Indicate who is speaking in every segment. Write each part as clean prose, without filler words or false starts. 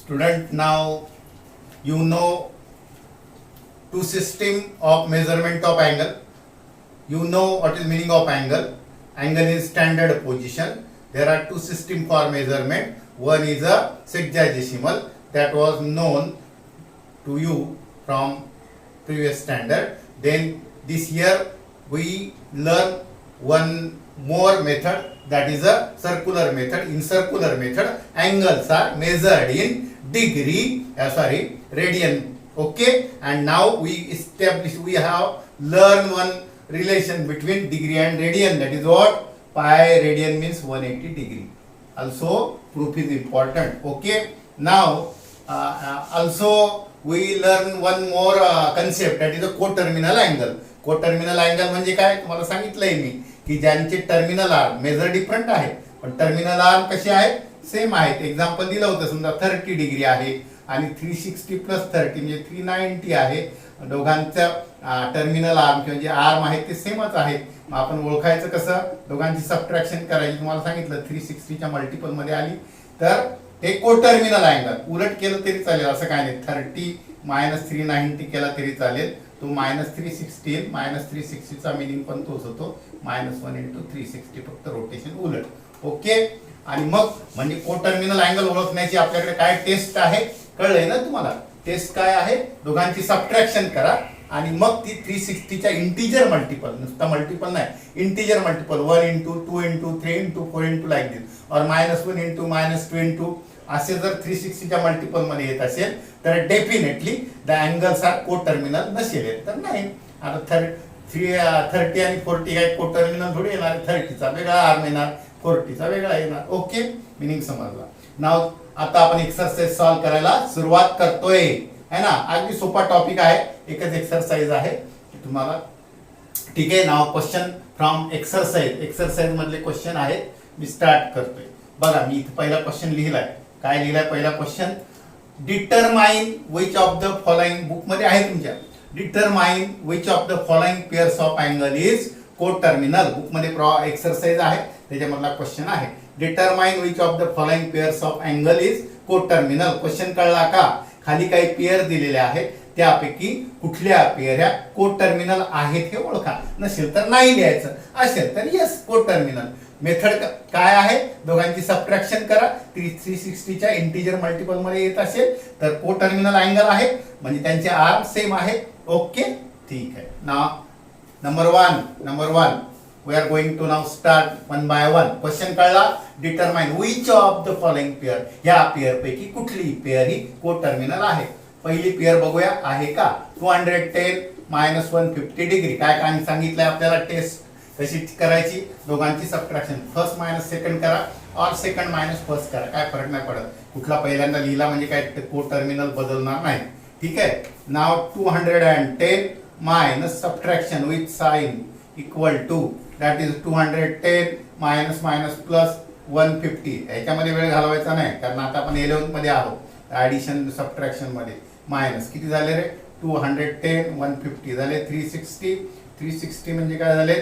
Speaker 1: Student, now you know two system of measurement of angle. You know what is meaning of angle. Angle is standard position. There are two system for measurement. One is a sexagesimal that was known to you from previous standard. Then this year we learn one more method, that is a circular method. In circular method, angles are measured in radian. Okay, and now we have learned one relation between degree and radian, that is what pi radian means 180 degree. Also proof is important. Okay, now also we learn one more concept, that is a co-terminal angle. Co-terminal angle म्हणजे काय तुम्हाला सांगितलंय मी की ज्यांचे terminal arm major different आहे पण terminal arm कसे आहेत सेम आहेत. एक्झाम्पल दिलं होतं, समजा 30 डिग्री आहे आणि 360 प्लस 30 म्हणजे 390 आहे. दोघांचं टर्मिनल आर्म किंवा जे आर्म आहेत ते सेमच आहेत. मग आपण ओळखायचं कसं, दोघांची सबट्रॅक्शन करायची. तुम्हाला सांगितलं 360च्या मल्टिपल मध्ये आली तर ते को-टर्मिनल अँगल. उलट केलं तरी चालेल, असं काय नाही. 30 मायनस 390 केला तरी चालेल. तो -360 -360 चा मिनिंग पण तोच होतो, -1 × 360, फक्त रोटेशन उलट. ओके, आणि मग म्हणजे को-टर्मिनल अँगल ओळखण्याची आपल्याकडे काय टेस्ट आहे कळलंय ना तुम्हाला. टेस्ट काय आहे, दोघांची सबट्रॅक्शन करा आणि मग ती 360च्या इंटिजर मल्टिपल, नुसता मल्टिपल नाही, इंटिजर मल्टिपल 1 × 2 × 3 × 4 × लाईक दिस, और -1 × -2 असे जर 360च्या मल्टिपल मध्ये येत असेल तर डेफिनेटली द अँगल्स आर को-टर्मिनल नसेल. तर नाही, आता 30 आणि 40 काय को-टर्मिनल थोडी येणार. 30चा वेगळा आर्म येणार, 40चा वेगळा येणार. ओके, मिनिंग समजला. नाव आता आपण एक्सरसाइज सॉल्व करायला सुरुवात करतोय, है ना. अगदी सोपा टॉपिक आहे, एकच एक्सरसाइज आहे तुम्हाला. ठीक आहे, नाव क्वेश्चन फ्रॉम एक्सरसाइज मधले क्वेश्चन आहेत. मी स्टार्ट करतोय. बघा, मी इथे पहिला क्वेश्चन लिहिलाय. काय लिहिलाय पहिला question, determine which of the following, book मध्ये आहे तुमच्या, determine which of the following pairs of angle is coterminal. Book मध्ये एक्सरसाइज आहे, त्याच्यामधला क्वेश्चन आहे. Determine which of the following pairs of angle is coterminal. Question कळला का. खाली काही पेअर दिलेले आहेत, त्यापैकी कुठल्या पेअर ह्या को-टर्मिनल आहेत हे ओळखा. नसेल तर नाही लिहायचं, असेल तर येस को-टर्मिनल. मेथड काय आहे, दोघांची सबट्रॅक्शन करा. 360च्या इंटिजर मल्टिपल मध्ये येत असेल तर को-टर्मिनल अँगल आहे, म्हणजे त्यांचे आर्म सेम आहे. ओके, ठीक आहे. Number one we are going to now start one by one. Question कळला, determine which of the following pair, या पेअर पैकी कुठली पेअर ही को-टर्मिनल आहे. पहिली पेअर बघूया आहे का. 210 -150 डिग्री. काय काय सांगितलंय आपल्याला, टेस्ट कशी करायची, दोघांची सबट्रॅक्शन, फर्स्ट मायनस सेकंड करा और सेकंड मायनस फर्स्ट करा, काय फरक नाही पडत. कुठला पहिल्यांदा लिहिला म्हणजे काय को-टर्मिनल बदलणार नाही. ठीक आहे. नाव 210 minus subtraction with sign equal to, that is 210 minus plus 150. याच्यामध्ये वेळ घालवायचा नाही, कारण आता आपण 11th मध्ये आहोत. ऍडिशन सबट्रॅक्शन मध्ये मायनस किती झाले रे, 210 150 झाले 360 म्हणजे काय झाले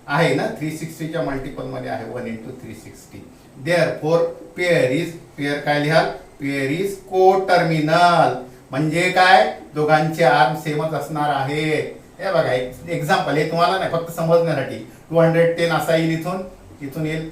Speaker 1: आहे ना, 360च्या मल्टिपल मध्ये आहे 1 × 360. देअरफॉर पेअर काय लिहाल, पेअर इज को-टर्मिनल. म्हणजे काय, दोघांचे आर्म सेमच असणार आहेत. हे बघा एक्झाम्पल, हे तुम्हाला नाही फक्त समजण्यासाठी. 210 असा येईल, इथून येईल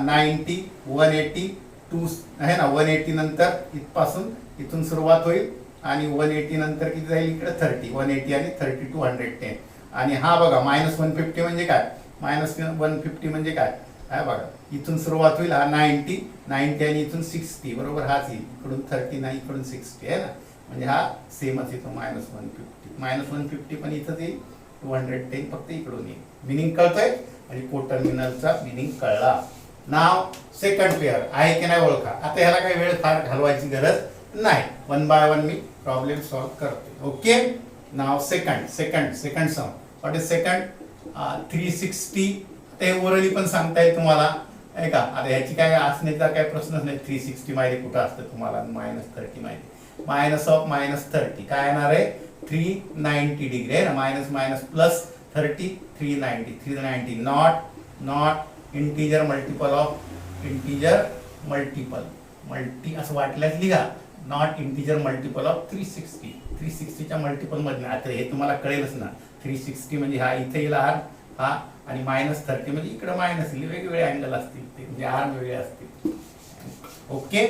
Speaker 1: 90 180 2 आहे ना. 180 नंतर इथपासून इथून सुरुवात होईल आणि 180 नंतर किती जाईल इकडे 30. 180 आणि 30 210. आणि हा बघा -150 म्हणजे काय, -150 म्हणजे काय, हा बघा इथून सुरुवात होईल, हा 90 आणि इथून 60 बरोबर, हाच येईल इकडून 30 नाही इकडून 60 आहे ना. म्हणजे हा सेमच येतो -150 पण इथं येईल, 210 फक्त इकडून येईल. मिनिंग कळतोय, आणि को-टर्मिनलचा मिनिंग कळला. नाव सेकंड पेअर आहे की नाही ओळखा. आता ह्याला काही वेळ फार घालवायची गरज नाही, वन बाय वन मी प्रॉब्लेम सॉल्व करतोय. ओके, नाव second sum. What is second, 360. ते ओरली पण सांगता येईल तुम्हाला, आहे का. आता ह्याची काय असण्याचा काय प्रश्नच नाही. 360 माहिती कुठं असतं तुम्हाला, -30 माहिती. मायनस ऑफ -30 काय येणार आहे, 390 डिग्री आहे ना. Minus plus 30 390 not integer multiple of integer multi असं वाटल्यास लिहा. Not integer multiple of 360. 360च्या मल्टिपल मध्ये आता हे तुम्हाला कळेलच ना. 360 म्हणजे हा इथे येईल आर हा, आणि -30 म्हणजे इकडे मायनस येईल. वेगवेगळे अँगल असतील ते, म्हणजे आर वेगळे असतील. ओके.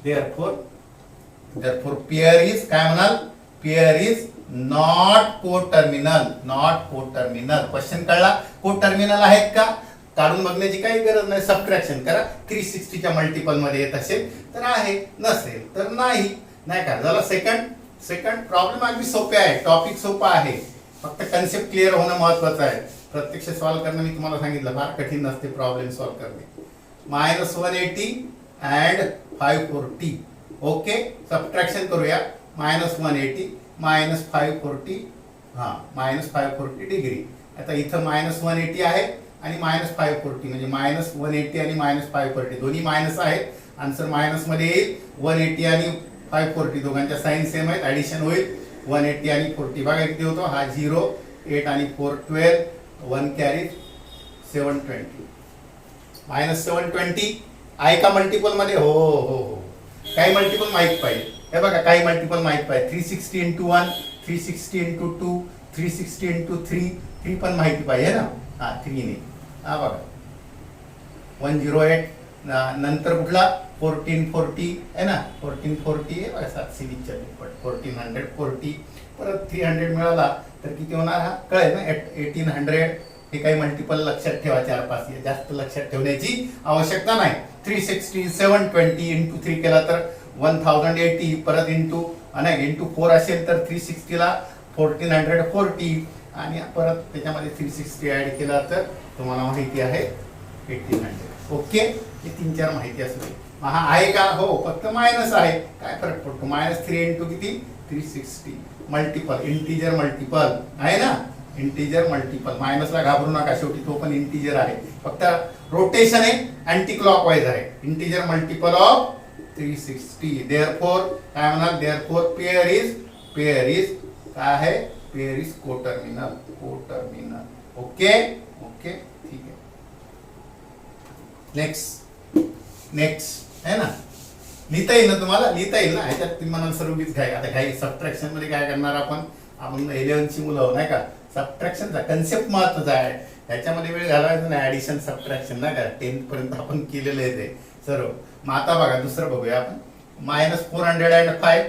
Speaker 1: देअरफॉर पेअर इज काय म्हणाल, pair is not coterminal. Not coterminal. Question कळला. कोटर्मिनल आहेत का काढून बघण्याची काही गरज नाही. सबट्रॅक्शन करा. 360च्या मल्टिपल मध्ये येत असेल तर आहे, नसेल तर नाही. नाही का झालं. सेकंड प्रॉब्लेम अगदी सोपे आहे. टॉपिक सोपा आहे, फक्त कन्सेप्ट क्लिअर होणं महत्वाचं आहे. प्रत्यक्ष सॉल्व्ह करणं मी तुम्हाला सांगितलं फार कठीण नसते प्रॉब्लेम सॉल्व्ह करणे. -180 अँड 540. ओके. सबट्रॅक्शन करूया. -180 -540 हा -540 डिग्री. आता इथं -180 आहे आणि -540 म्हणजे -180 आणि -540 दोन्ही मायनस आहेत. आन्सर मायनस मध्ये येईल. 180 आणि 540 दोघांच्या साइन सेम आहेत. ऍडिशन होईल 180 आणि 40. बघा किती होतो हा 0 8 आणि 4 12 1 कॅरी 720. -720 आहे का मल्टिपल मध्ये. हो हो हो. काही मल्टिपल माहित पाहिजे. हे बघा काही मल्टिपल माहित पाहिजे. 360 × 1 360 × 2 360 × 3 3 पण माहिती पाहिजे ना. हा 3 ने हा बघा 108. नंतर कुठला 1440 आहे ना. 1440 आहे बघा 740 1440. परत 300 मिळाला तर किती होणार हा कळेल ना. 1800. हे काही मल्टिपल लक्षात ठेवा. 4-5 जास्त लक्षात ठेवण्याची आवश्यकता नाही. 360 720 × 3 केला तर 1080. परत इंटू इंटू 4 असेल तर 360 ला 1440 आणि परत त्याच्यामध्ये 360 ऍड केला तर तुम्हाला माहिती आहे 1800. ओके. हे 3-4 माहिती असते. हा आहे का. हो फक्त मायनस आहे. काय फरक पडतो. -3 × किती 360. मल्टिपल इंटिजर मल्टिपल आहे ना. Integer multiple. मायनसला घाबरू नका, शेवटी तो पण इंटिजर आहे. फक्त रोटेशन आहे अँटी क्लॉकवाईज आहे. Integer multiple of 360. देअरफॉर काय म्हणाल. देअरफॉर पेअर इज काय आहे. Pair is coterminal. Okay okay ठीक आहे. नेक्स्ट आहे ना. लिहिता येईल ना तुम्हाला. लिहिता येईल ना. ह्याच्यात तुम्ही म्हणाल सर्वच घाई. आता घाई सबट्रॅक्शन मध्ये काय करणार आपण 11ची मुलं नाही का. सबट्रॅक्शनचा कन्सेप्ट महत्वाचा आहे. ह्याच्यामध्ये वेळ घालवायचा नाही. ऍडिशन सबट्रॅक्शन नाही का 10th पर्यंत आपण केलेलं आहे ते सर्व. मग आता बघा दुसरं बघूया आपण. -405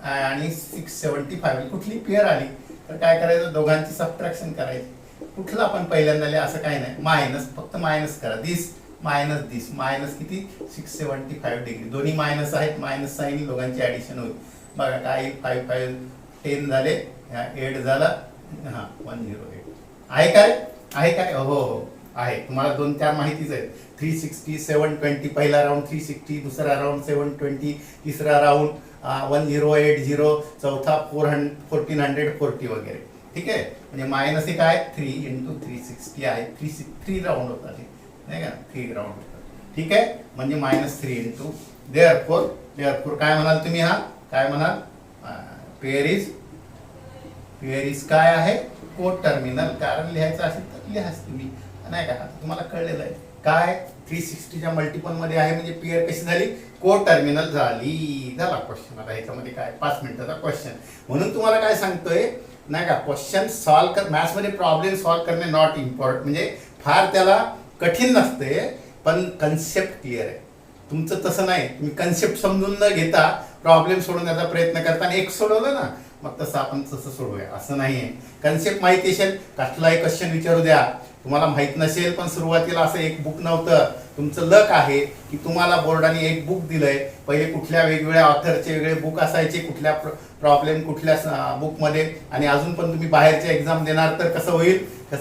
Speaker 1: आणि 675 कुठली पेअर आली तर काय करायचं. दोघांची सबट्रॅक्शन करायची. कुठला पण पहिल्यांदा लिहा असं काही नाही. मायनस फक्त मायनस करा. दिस मायनस किती 675 डिग्री. दोन्ही मायनस आहेत. मायनस साइन दोघांची ऍडिशन होईल. बघा काय 5 5 10 झाले. 8 झाला. हा 108 आहे काय. हो आहे. तुम्हाला 2-4 माहितीच आहेत. 360 720 पहिला राऊंड 360 दुसरा राऊंड 720 तिसरा राऊंड 1080 चौथा 1440 वगैरे. ठीक आहे. म्हणजे मायनस हे काय 3 × 360 आहे. 3 राऊंड होतात नाही का. 3 राऊंड होतात. ठीक आहे. म्हणजे -3 × देअरफॉर काय म्हणाल तुम्ही. हा काय म्हणाल. पेअर इज काय आहे कोटर्मिनल. कारण लिहायचं असेल तर लिहाच तुम्ही नाही का. तुम्हाला कळलेलं आहे काय 360च्या मल्टिपल मध्ये आहे म्हणजे पेअर कशी झाली कोटर्मिनल झाला क्वेश्चन. आता ह्याच्यामध्ये काय 5 मिनिटाचा क्वेश्चन. म्हणून तुम्हाला काय सांगतोय नाही का. क्वेश्चन सॉल्व्ह कर. मॅथ्स मध्ये प्रॉब्लेम सॉल्व्ह करणे नॉट इम्पॉर्टंट म्हणजे फार त्याला कठीण नसते, पण कन्सेप्ट क्लिअर आहे. तुमचं तसं नाही. तुम्ही कन्सेप्ट समजून न घेता प्रॉब्लेम सोडवण्याचा प्रयत्न करता आणि एक सोडवलं ना मग तसं आपण तसं सोडवूया असं नाहीये. कन्सेप्ट माहिती असेल कसलाही क्वेश्चन विचारू द्या. तुम्हाला माहित नसेल पण सुरुवातीला असं एक बुक नव्हतं. तुमचं लक आहे की तुम्हाला बोर्डाने एक बुक दिलंय. पहिले कुठल्या वेगवेगळ्या ऑथरचे वेगळे बुक असायचे, कुठल्या प्रॉब्लेम कुठल्या बुकमध्ये, आणि अजून पण तुम्ही बाहेरचे एक्झाम देणार तर कसं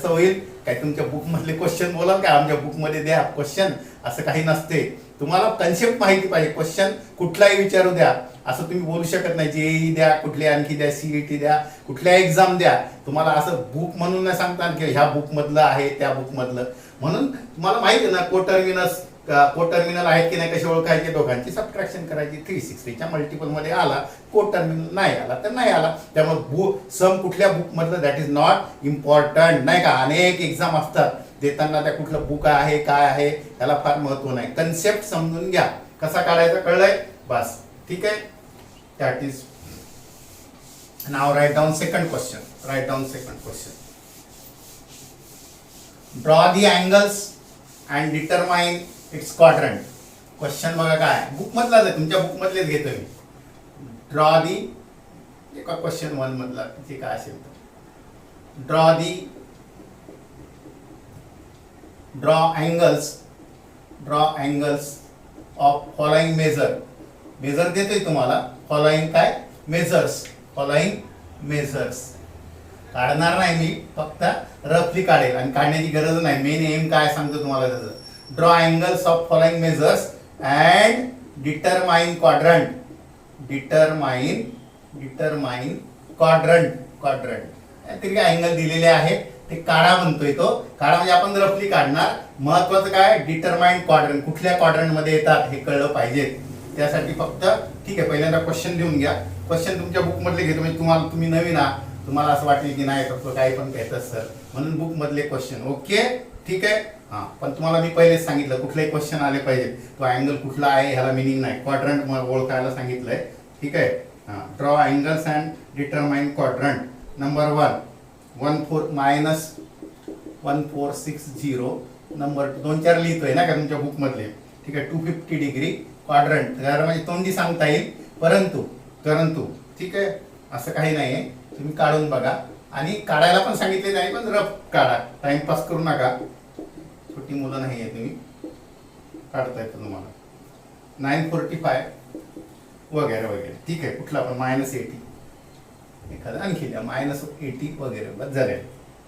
Speaker 1: होईल काय तुमच्या बुक मधले क्वेश्चन बोलाल काय आमच्या बुक मध्ये द्या क्वेश्चन असं काही नसते. तुम्हाला कन्सेप्ट माहिती पाहिजे. क्वेश्चन कुठलाही विचारू द्या असं तुम्ही बोलू शकत नाही. जेई द्या कुठले आणखी द्या सीईटी द्या कुठल्या एक्झाम द्या. तुम्हाला असं बुक म्हणून नाही सांगता की ह्या बुक मधलं आहे त्या बुक मधलं. म्हणून तुम्हाला माहिती आहे ना कोटर्मिनल आहेत की नाही कसे ओळखायचे. दोघांची सबट्रॅक्शन करायची. 360च्या मल्टिपल मध्ये आला कोटर्मिनल नाही आला तर नाही आला. त्यामुळे सम कुठल्या बुक मधलं दॅट इज नॉट इम्पॉर्टंट नाही का. अनेक एक्झाम असतात देताना त्या कुठलं बुक आहे काय आहे त्याला फार महत्व नाही. कन्सेप्ट समजून घ्या. कसा काढायचा कळलंय बस. ठीक आहे. That is, now write down second question. Write down second question. Draw the angles and determine its quadrant. Question बघा काय, बुक मधलाच आहे, तुमच्या बुक मधलेच घेतो मी. ड्रॉ दी, एका क्वेश्चन 1 मधला जे काय असेल तर, draw angles of following measure देतोय तुम्हाला. फॉलोइंग काय, मेजर्स काढणार नाही मी, फक्त रफली काढेल आणि काढण्याची गरज नाही. मेन एम काय सांगतो तुम्हाला त्याचं. Draw angles of following measures and determine quadrant. Determine quadrant तरी काय अँगल दिलेले आहेत ते काढा म्हणतोय तो. काढा म्हणजे आपण रफली काढणार. महत्वाचं काय, डिटरमाइन क्वाड्रंट, कुठल्या क्वाड्रंट मध्ये येतात हे कळलं पाहिजे. त्यासाठी फक्त ठीक आहे, पहिल्यांदा क्वेश्चन लिहून घ्या. क्वेश्चन तुमच्या बुक मधले घेतो, म्हणजे तुम्ही नवीन आहात, तुम्हाला असं वाटेल की नाही फक्त काही पण कहतात सर, म्हणून बुक मधले क्वेश्चन. ओके, ठीक आहे. हां, पण तुम्हाला मी पहिलेच सांगितलं कुठलेही क्वेश्चन आले पाहिजे, तो अँगल कुठला आहे ह्याला मिनिंग नाही, क्वाड्रंट ओळखायला सांगितलंय. ठीक आहे. हां, draw angles and determine quadrant. Number 1 1460. Number 2-4 लिहितोय ना का तुमच्या बुक मधले. ठीक आहे. 250 डिग्री क्वाड्रंट, म्हणजे तोंडी सांगता येईल, परंतु ठीक आहे, असं काही नाहीये. तुम्ही काढून बघा आणि काढायला पण सांगितले नाही, पण रफ काढा, टाइमपास करू नका. छोटी मुलं नाही आहे, तुम्ही काढता येतं तुम्हाला. 945 वगैरे. ठीक आहे. कुठला पण -80, एखादा आणखी द्या -80 वगैरे, बस झाले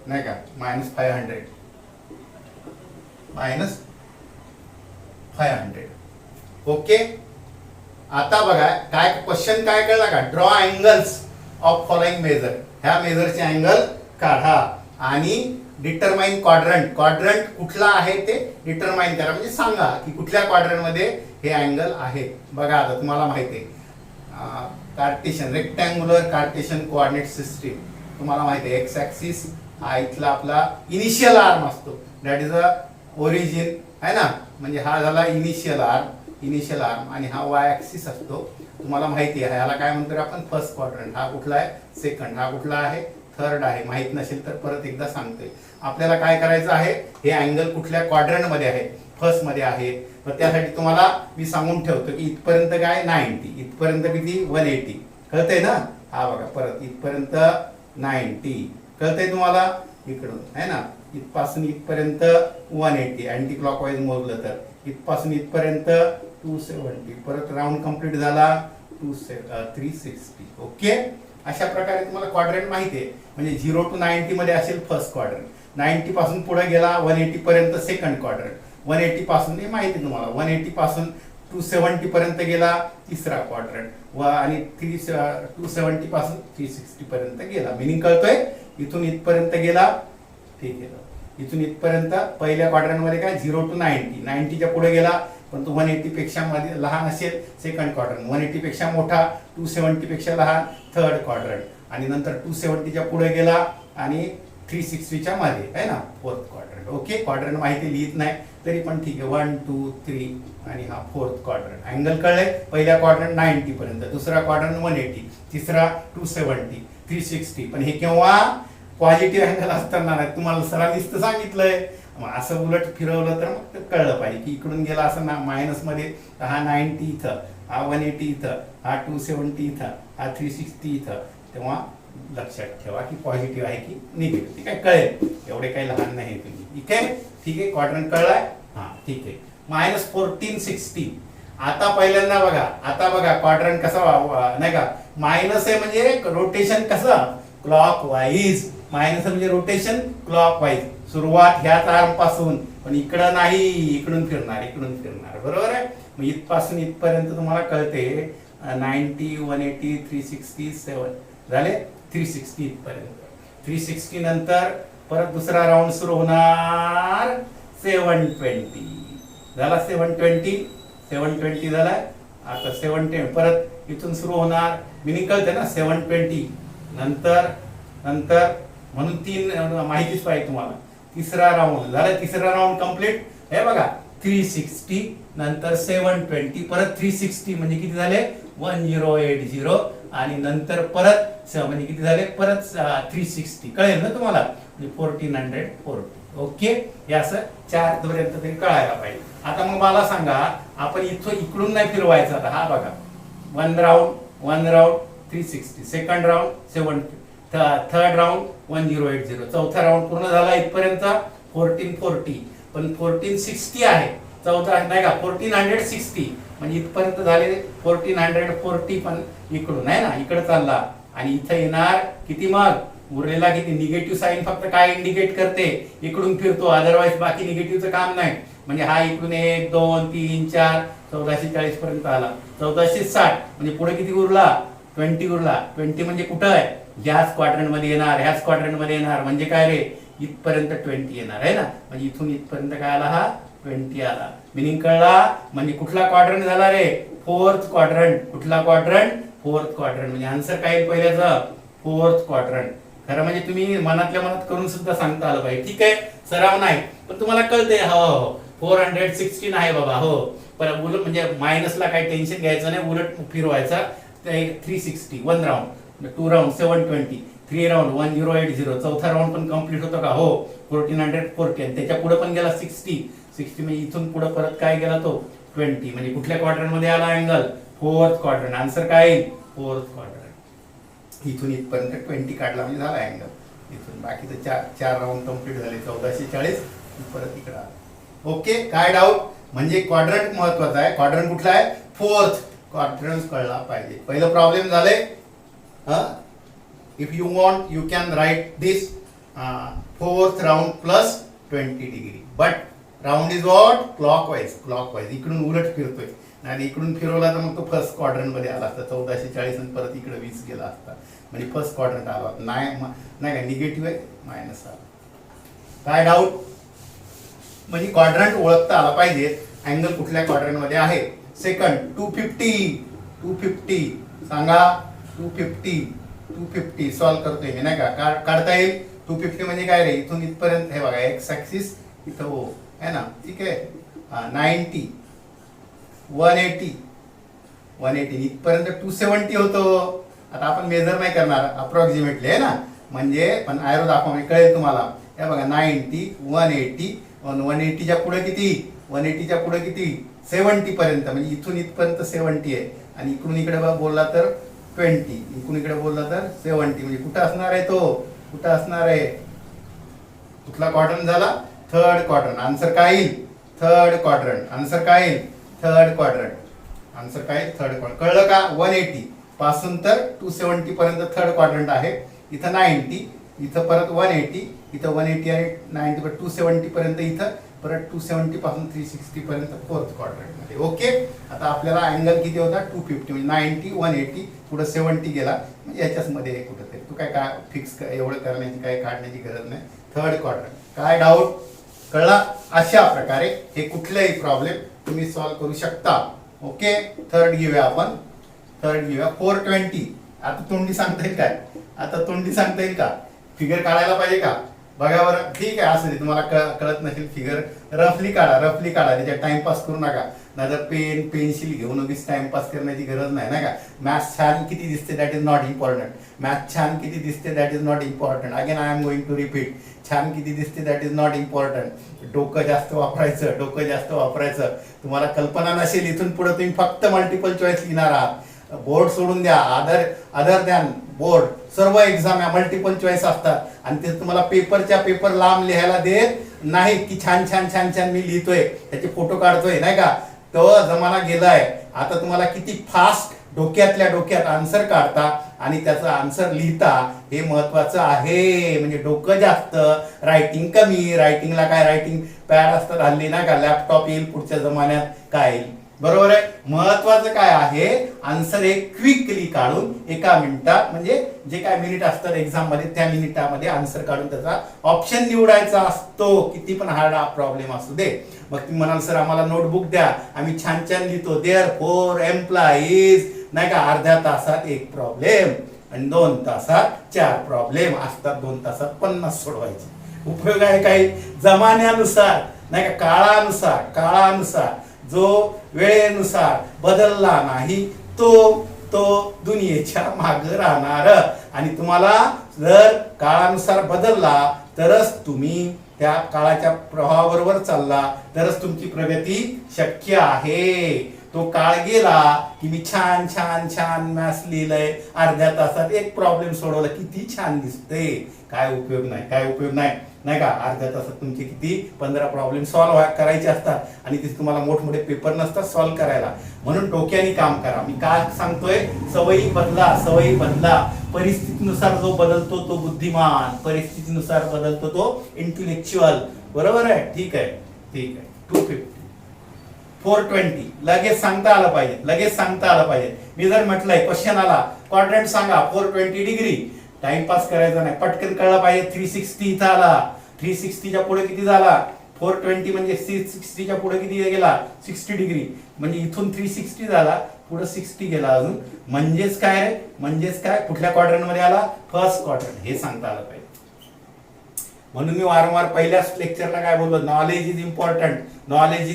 Speaker 1: नाही का. -500 ओके. आता बघा काय क्वेश्चन काय कळला का. Draw angles of following measure, ह्या मेजरचे अँगल काढा आणि डिटरमाइन क्वाड्रंट कुठला आहे ते डिटरमाइन करा, म्हणजे सांगा की कुठल्या क्वाड्रंट मध्ये हे अँगल आहे. बघा आता तुम्हाला माहिती आहे Cartesian, rectangular Cartesian coordinate system तुम्हाला माहिती आहे. एक्स ऍक्सिस हा इथला आपला इनिशियल आर्म असतो, दॅट इज अ ओरिजिन आहे ना, म्हणजे हा झाला इनिशियल आर्म आणि हा वाय ऍक्सिस असतो. तुम्हाला माहिती आहे ह्याला काय म्हणतो आपण, फर्स्ट क्वाड्रंट. हा कुठला आहे, सेकंड. हा कुठला आहे, थर्ड आहे. माहित नसेल तर परत एकदा सांगतोय. आपल्याला काय करायचं आहे, हे अँगल कुठल्या क्वाड्रंट मध्ये आहे, फर्स्ट मध्ये आहे. तर त्यासाठी तुम्हाला मी सांगून ठेवतो की इथपर्यंत काय 90, इथपर्यंत किती 180. कळतंय ना. हा बघा परत इथपर्यंत 90 कळतंय तुम्हाला, इकडून आहे ना, इथपासून इथपर्यंत 180 अँटी क्लॉकवाईज मोजलं तर, इथपासून इथपर्यंत 270, परत राऊंड कंप्लीट झाला 360. ओके. अशा प्रकारे तुम्हाला क्वाड्रंट माहिती आहे, म्हणजे 0 to 90 मध्ये असेल फर्स्ट क्वाड्रंट, 90 पासून पुढे गेला 180 पर्यंत सेकंड क्वाड्रंट, 180 पासून हे माहिती तुम्हाला, 180 पासून 270 पर्यंत गेला तिसरा क्वाड्रंट, आणि 270 पासून 360 पर्यंत गेला. मिनिंग कळतोय. इथून इथपर्यंत गेला, ठीक आहे, इथून इथपर्यंत पहिल्या क्वाड्रंट मध्ये काय 0 to 90, 90च्या पुढे गेला पण तो 180 पेक्षा मध्ये लहान असेल सेकंड क्वाड्रंट, 180 पेक्षा मोठा 270 पेक्षा लहान थर्ड क्वाड्रंट, आणि नंतर 270च्या पुढे गेला आणि 360च्या मध्ये आहे ना फोर्थ क्वाड्रंट. ओके. क्वाड्रंट माहिती लिहित नाही तरी पण ठीक आहे. 1 2 3 आणि हा फोर्थ क्वाड्रंट. अँगल कळले. पहिला क्वाड्रंट 90 पर्यंत, दुसरा क्वाड्रंट 180, तिसरा 270, 360. पण हे केव्हा पॉझिटिव्ह अँगल असताना नाही, तुम्हाला सरांनीच तर सांगितलंय. मग असं उलट फिरवलं तर मग कळलं पाहिजे की इकडून गेला असं ना मायनस मध्ये, हा 90 इथं, हा 180 इथं, हा 270 इथं, हा 360 इथं. तेव्हा लक्षात ठेवा की पॉझिटिव्ह आहे की निगेटिव्ह. ठीक आहे, कळेल. एवढे काही लहान नाही तुम्ही. ठीक आहे. ठीक आहे. क्वाड्रंट कळलाय. हा ठीक आहे. -1460. आता पहिल्यांदा बघा, आता बघा क्वाड्रंट कसा नाही का, मायनस आहे म्हणजे रोटेशन कसं क्लॉकवाईज, मायनस म्हणजे रोटेशन क्लॉकवाईज. सुरुवात ह्याच आर्म पासून, पण इकडं नाही, इकडून फिरणार. बरोबर आहे. मग इथपासून इथपर्यंत तुम्हाला कळते 90, 180, 360, 7 झाले 360 इथपर्यंत. 360 नंतर परत दुसरा राऊंड सुरू होणार 720 झाला. 720 झाला. आता 710 परत इथून सुरू होणार. मिनिंग कळते ना. 720 नंतर म्हणून 3 माहितीच पाहिजे तुम्हाला. तिसरा राऊंड झाला. तिसरा राऊंड कंप्लीट. हे बघा
Speaker 2: 360, नंतर 720, परत 360 म्हणजे किती झाले 1080, आणि नंतर परत म्हणजे किती झाले परत 360. कळेल ना तुम्हाला, म्हणजे 1440. ओके, हे असं 4 पर्यंत तरी कळायला पाहिजे. आता मग मला सांगा, आपण इकडून नाही फिरवायचं. आता हा बघा, one round 360, second round 720, third round 1080, चौथा राऊंड पूर्ण झाला इथपर्यंत 1440. पण 1460 आहे चौथा, नाही का 1460, म्हणजे इथपर्यंत झाले 1440. पण इकडून आहे ना, इकडे चालला आणि इथं येणार किती, मग उरलेला किती. निगेटिव्ह साईन फक्त काय इंडिकेट करते, इकडून फिरतो, अदरवाईज बाकी निगेटिव्हचं काम नाही. म्हणजे हा इकडून 1 2 3 4 1440 पर्यंत आला. 1460 म्हणजे पुढे किती उरला, 20 उरला. 20 म्हणजे कुठं आहे, ह्याच क्वाड्रंट मध्ये येणार, ह्याच क्वाड्रंट मध्ये येणार. म्हणजे काय रे, इथपर्यंत 20 येणार आहे ना. म्हणजे इथून इथपर्यंत काय आला, हा 20 आला. मिनिंग कळला. म्हणजे कुठला क्वाड्रंट झाला रे, फोर्थ क्वाड्रंट. कुठला क्वाड्रंट, फोर्थ क्वाड्रंट. म्हणजे आन्सर काय येईल पहिल्याचं, फोर्थ क्वाड्रंट. खरं म्हणजे तुम्ही मनातल्या मनात करून सुद्धा सांगता आलं पाहिजे. ठीक आहे, सराव नाही पण तुम्हाला कळते. हो 416 आहे बाबा. हो, पण उलट म्हणजे मायनसला काही टेन्शन घ्यायचं नाही, उलट फिरवायचा. 360 1 राऊंड, 2 राऊंड 720, 3 राऊंड 1080, चौथा राऊंड पण कम्प्लीट होतो का, हो 1440. आणि त्याच्या पुढे पण गेला 60 म्हणजे इथून पुढे परत काय गेला तो 20. म्हणजे कुठल्या क्वाड्रंट मध्ये आला अँगल, फोर्थ क्वाड्रंट. आन्सर काय येईल, फोर्थ क्वाड्रंट. इथून इथपर्यंत 20 काढला म्हणजे झाला अँगल. इथून बाकीचे 4 राऊंड कम्प्लीट झाले, 1440 परत इकडे आला. ओके, काय डाऊट. म्हणजे क्वाड्रंट महत्वाचा आहे. क्वाड्रंट कुठला आहे, फोर्थ क्वाड्रंट कळला पाहिजे. पहिलं प्रॉब्लेम झाले. If you want you can write this fourth round plus 20 degree, but round is what, clockwise. इकडून उलट फिरतोय, आणि इकडून फिरवला तर मग तो फर्स्ट क्वाड्रंट मध्ये आला असता. 1440 आणि परत इकडे 20 गेला असता. म्हणजे फर्स्ट क्वाड्रंट आला नाही का, निगेटिव्ह आहे, मायनस आला. काय डाऊट. म्हणजे क्वाड्रंट ओळखता आला पाहिजे, अँगल कुठल्या क्वाड्रंट मध्ये आहे. सेकंड 250 सांगा, 250 सॉल्व करतोय मी, नाही का, काढता येईल. 250 म्हणजे काय रे, इथून इथपर्यंत हे बघा, एक्स ऍक्सिस इथं हो है ना. ठीक आहे, 90 180 इथपर्यंत 270 होतो. आता आपण मेजर नाही करणार, अप्रॉक्सिमेटली आहे ना. म्हणजे पण आयरो दाखवा म्हणजे कळेल तुम्हाला. हे बघा 90 180, 180च्या पुढे किती, 180च्या पुढे किती 70 पर्यंत. म्हणजे इथून इथपर्यंत 70 आहे. आणि इकडून इकडे बोलला तर 20, इकडून इकडे बोलला तर 70. म्हणजे कुठं असणार आहे तो, कुठं असणार आहे, कुठला क्वाड्रंट झाला, थर्ड क्वाड्रंट. आन्सर काय येईल, थर्ड क्वाड्रंट. आन्सर काय येईल, थर्ड क्वाड्रंट. आन्सर काय, थर्ड क्वाड्रंट. कळलं का. 180 पासून तर 270 पर्यंत थर्ड क्वाड्रंट आहे. इथं 90, इथं परत 180, इथं 180 आणि 90 परत 270 पर्यंत, इथं परत 270 पासून 360 पर्यंत फोर्थ क्वाड्रंट मध्ये. ओके, आता आपल्याला अँगल किती होता, 250 म्हणजे 90 180 पुढे 70 गेला. म्हणजे याच्याच मध्ये कुठेतरी. तू काय फिक्स एवढं करण्याची काय काढण्याची गरज नाही. Third quadrant. काय डाऊट कळला. अशा प्रकारे हे कुठलेही प्रॉब्लेम तुम्ही सॉल्व्ह करू शकता. ओके, थर्ड घेऊया आपण. 420. आता तोंडी सांगता येईल काय, आता तोंडी सांगता येईल का, फिगर काढायला पाहिजे का, बघा बरं. ठीक आहे, असं तुम्हाला कळत नसेल, फिगर रफली काढा. त्याच्यात टाइमपास करू नका. नाहीतर पेन्सिल घेऊन उगीच टाइमपास करण्याची गरज नाही, नाही का. मॅथ्स छान किती दिसते that is not important. Maths छान किती दिसते that is not important. Again I am going to repeat. छान किती दिसते दॅट इज नॉट इम्पॉर्टंट. डोकं जास्त वापरायचं. तुम्हाला कल्पना नसेल, इथून पुढे तुम्ही फक्त मल्टिपल चॉईस लिहिणार आहात. बोर्ड सोडून द्या, अदर दॅन बोर्ड सर्व एक्झाम या मल्टिपल चॉईस असतात. आणि ते तुम्हाला पेपरच्या पेपर लांब लिहायला देत नाही की छान मी लिहितोय, त्याचे फोटो काढतोय, नाही का. तो जमाना गेलाय. आता तुम्हाला किती फास्ट डोक्यातल्या डोक्यात आन्सर काढता आणि त्याचा आन्सर लिहिता हे महत्वाचं आहे. म्हणजे डोकं जास्त, रायटिंग कमी. रायटिंगला काय, रायटिंग पॅड असतात हल्ली, ना का. लॅपटॉप येईल पुढच्या जमान्यात, काय येईल, बरोबर आहे. महत्वाचं काय आहे, आन्सर एक क्विकली काढून एका मिनिटात, म्हणजे जे काय मिनिट असतात एक्झाम मध्ये त्या मिनिटामध्ये आन्सर काढून त्याचा ऑप्शन निवडायचा असतो. किती पण हार्ड प्रॉब्लेम असू दे. मग तुम्ही म्हणाल सर आम्हाला नोटबुक द्या, आम्ही छान लिहितो. देअरफॉर एम्प्लॉईज, नाही का, अर्ध्या तासात एक प्रॉब्लेम आणि 2 तासात 4 प्रॉब्लेम असतात. 2 तासात 50 सोडवायचे. उपयोग आहे काही, जमान्यानुसार, नाही का, काळानुसार जो वेळेनुसार बदलला नाही तो तो दुनियेच्या माग राहणार. आणि तुम्हाला जर काळानुसार बदलला तरच तुम्ही त्या काळाच्या प्रवाहाबरोबर चालला तरच तुमची प्रगती शक्य आहे. तो काळ गेला की मी छान छान छान मॅथ्स लिहिलंय, अर्ध्या तासात एक प्रॉब्लेम सोडवला, किती छान दिसते, काय उपयोग नाही नाही का. अर्ध्या तासात तुमचे किती 15 प्रॉब्लेम सॉल्व्ह करायचे असतात आणि तिथे तुम्हाला मोठमोठे पेपर नसतात सॉल्व्ह करायला. म्हणून डोक्याने काम करा. मी काय सांगतोय, सवयी बदला. परिस्थितीनुसार जो बदलतो तो बुद्धिमान, परिस्थितीनुसार बदलतो तो इंटेलेक्च्युअल. बरोबर आहे? ठीक आहे. 250 420 लगेच सांगता आलं पाहिजे. मी जर म्हटलंय क्वेश्चन आला क्वाड्रंट सांगा 420 डिग्री, टाइमपास करायचा नाही, पटकन कळलं पाहिजे. 360 इथं आला, 360च्या पुढे किती झाला, 420 म्हणजे 360च्या पुढे किती गेला, 60 डिग्री, म्हणजे इथून 360 झाला, पुढे 60 गेला अजून. म्हणजेच काय कुठल्या क्वाड्रंट मध्ये आला, फर्स्ट क्वाड्रंट, हे सांगता आलं पाहिजे. म्हणून मी वारंवार पहिल्याच लेक्चरला काय बोललो, नॉलेज इज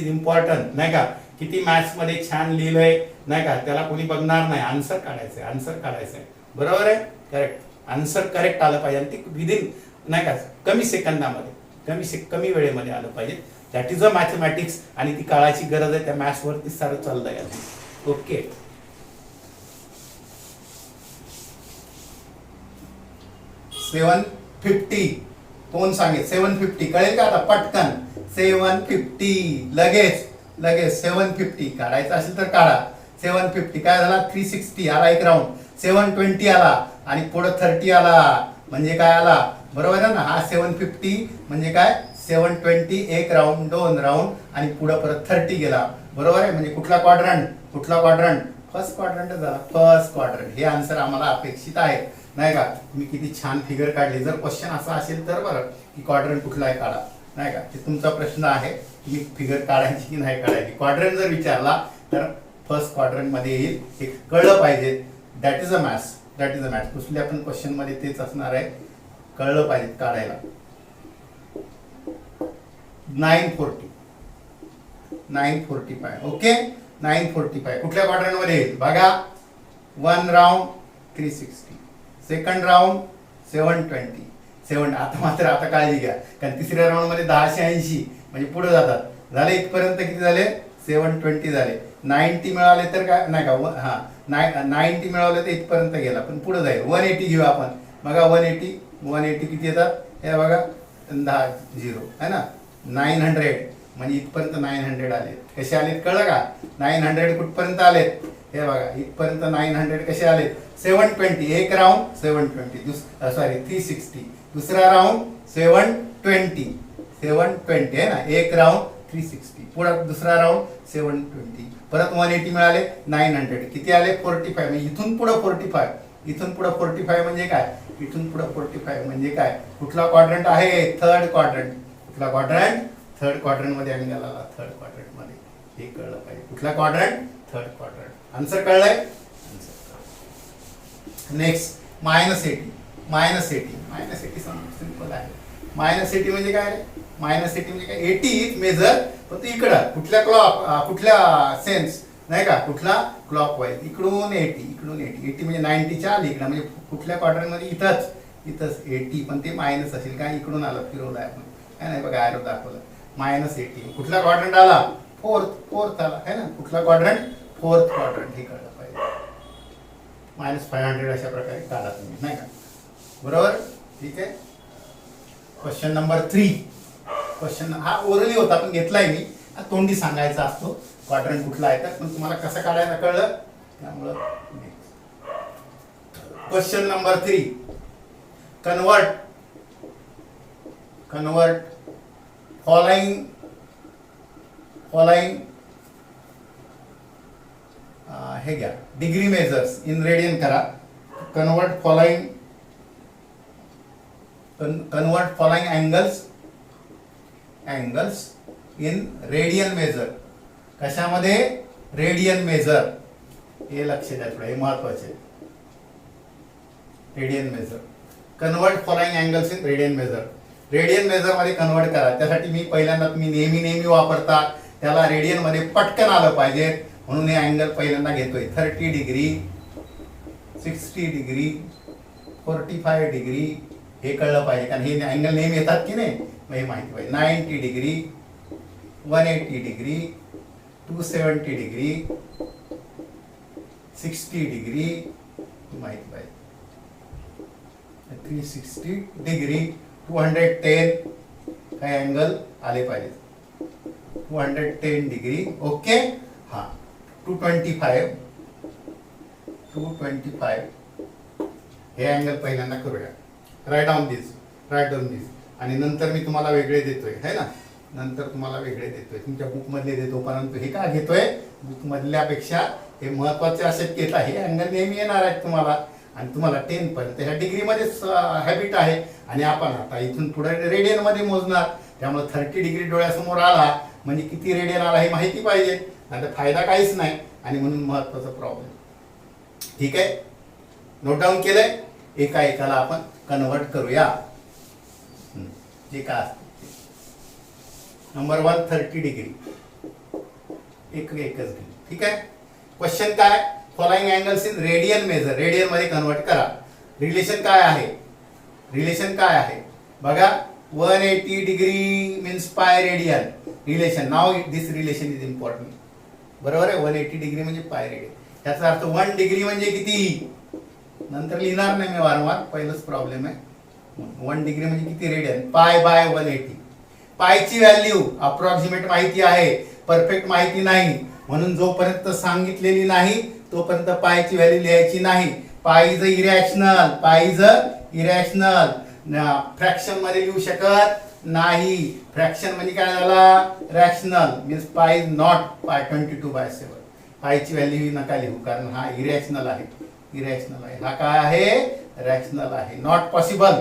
Speaker 2: इम्पॉर्टंट नाही का. किती मॅथ्स मध्ये छान लिहिलंय नाही का, त्याला कोणी बघणार नाही, आन्सर काढायचंय. बरोबर आहे? करेक्ट आन्सर करेक्ट आलं पाहिजे आणि ते विदिन नाही का कमी सेकंदामध्ये कमी वेळेमध्ये आलं पाहिजे. दॅट इज अ मॅथमॅटिक्स आणि ती काळाची गरज आहे. त्या मॅथ्स वरती सारं चाललंय. ओके, 750 कोण सांगेल, 750 कळेल का आता पटकन, 750 लगेच 750 काढायचं असेल तर काढा. 750 काय झाला, 360 आला एक राऊंड, 720 आला आणि पुढे 30 आला, म्हणजे काय आला, बरोबर आहे ना. हा 750 म्हणजे काय, 720 एक राऊंड, 2 राऊंड आणि पुढे परत 30 गेला. बरोबर आहे? म्हणजे कुठला क्वाड्रंट, फर्स्ट क्वाड्रंट झाला. फर्स्ट क्वाड्रंट हे आन्सर आम्हाला अपेक्षित आहे नाही का. मी किती छान फिगर काढली. जर क्वेश्चन असा असेल तर बरं की क्वाड्रंट कुठला आहे काढा नाही का, ते तुमचा प्रश्न आहे की फिगर काढायची की नाही काढायची. क्वाड्रंट जर विचारला तर फर्स्ट क्वाड्रंट मध्ये येईल, हे कळलं पाहिजे. That is a maths. कुठल्या पण क्वेश्चन मध्ये तेच असणार आहे, कळलं पाहिजे काढायला. 945 ओके. 945 कुठल्या क्वाड्रंट मध्ये येईल बघा. 1 राऊंड 360, सेकंड राऊंड 720. आता काळजी घ्या, कारण तिसऱ्या राऊंड मध्ये 1080 म्हणजे पुढे जातात. झाले इथपर्यंत किती झाले, 720 झाले. 90 मिळाले तर काय नाही का, 90 मिळवले तर इथपर्यंत गेला, पण पुढे जाईल. 180 घेऊ आपण बघा. 180 किती येतात, हे बघा 10 0 आहे ना. 900 म्हणजे इथपर्यंत 900 आले. कसे आलेत कळलं का, 900 कुठपर्यंत आलेत, हे बघा इथपर्यंत 900 कसे आलेत. 720 एक राऊंड 720, 360 दुसरा राऊंड 720 आहे ना, एक राऊंड 360, पुढे दुसरा राऊंड 720, परत 180 मिळाले. 900 किती आले, 45. म्हणजे इथून पुढे 45 म्हणजे काय, कुठला क्वाड्रंट आहे, थर्ड क्वाड्रंट. कुठला क्वाड्रंट, थर्ड क्वाड्रंट मध्ये आम्ही आला. थर्ड क्वाड्रंट मध्ये हे कळलं पाहिजे. कुठला क्वाड्रंट, थर्ड क्वाड्रंट. आन्सर कळलंय. नेक्स्ट -80 सिंपल आहे. -80 म्हणजे काय, -80 म्हणजे काय, 80 इज मेजर, पण इकडं कुठल्या सेन्स नाही का, कुठला क्लॉकवाईज, इकडून 80 म्हणजे 90च्या अलीकडे, म्हणजे कुठल्या क्वाड्रंट मध्ये, इथंच 80, पण ते मायनस असेल काय, इकडून आलं, फिरवलं आपण काय नाही बघा, ॲरो दाखवलं. -80 कुठला क्वाड्रंट आला, फोर्थ आला है ना. कुठला क्वाड्रंट, फोर्थ क्वाड्रंट, हे कळलं पाहिजे. -500 अशा प्रकारे काढा तुम्ही नाही का, बरोबर. ठीक आहे. Question number 3. क्वेश्चन हा ओरली होता पण घेतलाय मी, तोंडी सांगायचा असतो क्वाड्रंट कुठला आहे तर, पण तुम्हाला कसं काढायला कळलं त्यामुळं. Question number 3. कन्वर्ट फॉलोइंग हे घ्या, डिग्री मेजर्स इन रेडियन करा. Convert following angles in radian major. कशामध्ये, रेडियन मेजर. हे लक्ष द्या थोडं, हे महत्वाचे. Radian major, convert following angles in radian major. Radian major मध्ये कन्वर्ट करा. त्यासाठी मी पहिल्यांदा तुम्ही नेहमी वापरता त्याला रेडियन मध्ये पटकन आलं पाहिजे म्हणून हे अँगल पहिल्यांदा घेतोय. 30 डिग्री, 60 डिग्री, 45 डिग्री हे कळलं पाहिजे कारण हे अँगल नेहमी येतात की नाही, मग हे माहिती पाहिजे. 90 डिग्री, 180 डिग्री, 270 डिग्री, 60 डिग्री माहिती पाहिजे. 360 डिग्री, 210 काही अँगल आले पाहिजे. 210 डिग्री. ओके. हा 225 हे अँगल पहिल्यांदा करूया. राईट डाऊन दिस आणि नंतर मी तुम्हाला वेगळे देतोय है ना, नंतर तुम्हाला वेगळे देतोय, तुमच्या बुक मधले देतो. परंतु हे का घेतोय, बुक मधल्यापेक्षा हे महत्वाचे अशक्यता, हे अँगल नेहमी येणार आहेत तुम्हाला आणि तुम्हाला 10 पर्यंत ह्या डिग्रीमध्येच हॅबिट आहे आणि आपण आता इथून पुढे रेडियन मध्ये मोजणार. त्यामुळे 30 डिग्री डोळ्यासमोर आला म्हणजे किती रेडियन आला हे माहिती पाहिजे, नाही तर फायदा काहीच नाही आणि म्हणून महत्वाचा प्रॉब्लेम. ठीक आहे, नोट डाऊन केलंय. एका एकाला आपण कन्वर्ट करूया. जे काय असतं नंबर 1 30 डिग्री एकच घेऊ. ठीक आहे. क्वेश्चन काय, following angles in radian major, radian मध्ये कन्वर्ट करा. रिलेशन काय आहे, रिलेशन काय आहे बघा. 180 degree means pi radian. Relation now this relation is important. बरोबर आहे. 180 डिग्री म्हणजे पाय रेडियन. याचा अर्थ 1 डिग्री म्हणजे किती, नंतर लिहिणार नाही मी वारंवार, पहिलंच प्रॉब्लेम आहे. 1 डिग्री म्हणजे किती radian, pi by 180. पायची value approximate माहिती आहे, परफेक्ट माहिती नाही, म्हणून जोपर्यंत सांगितलेली नाही तोपर्यंत पायची व्हॅल्यू लिहायची नाही. पाय इज इरॅशनल, पाय इज इरॅशनल. फ्रॅक्शन मध्ये लिहू शकत नाही. फ्रॅक्शन म्हणजे काय झाला, रॅशनल मीन्स पाय इज नॉट पाय 22/7. पायची व्हॅल्यू नका लिहू कारण हा इरॅशनल आहे, इरॅशनल आहे. हा काय आहे, रॅशनल आहे. Not possible.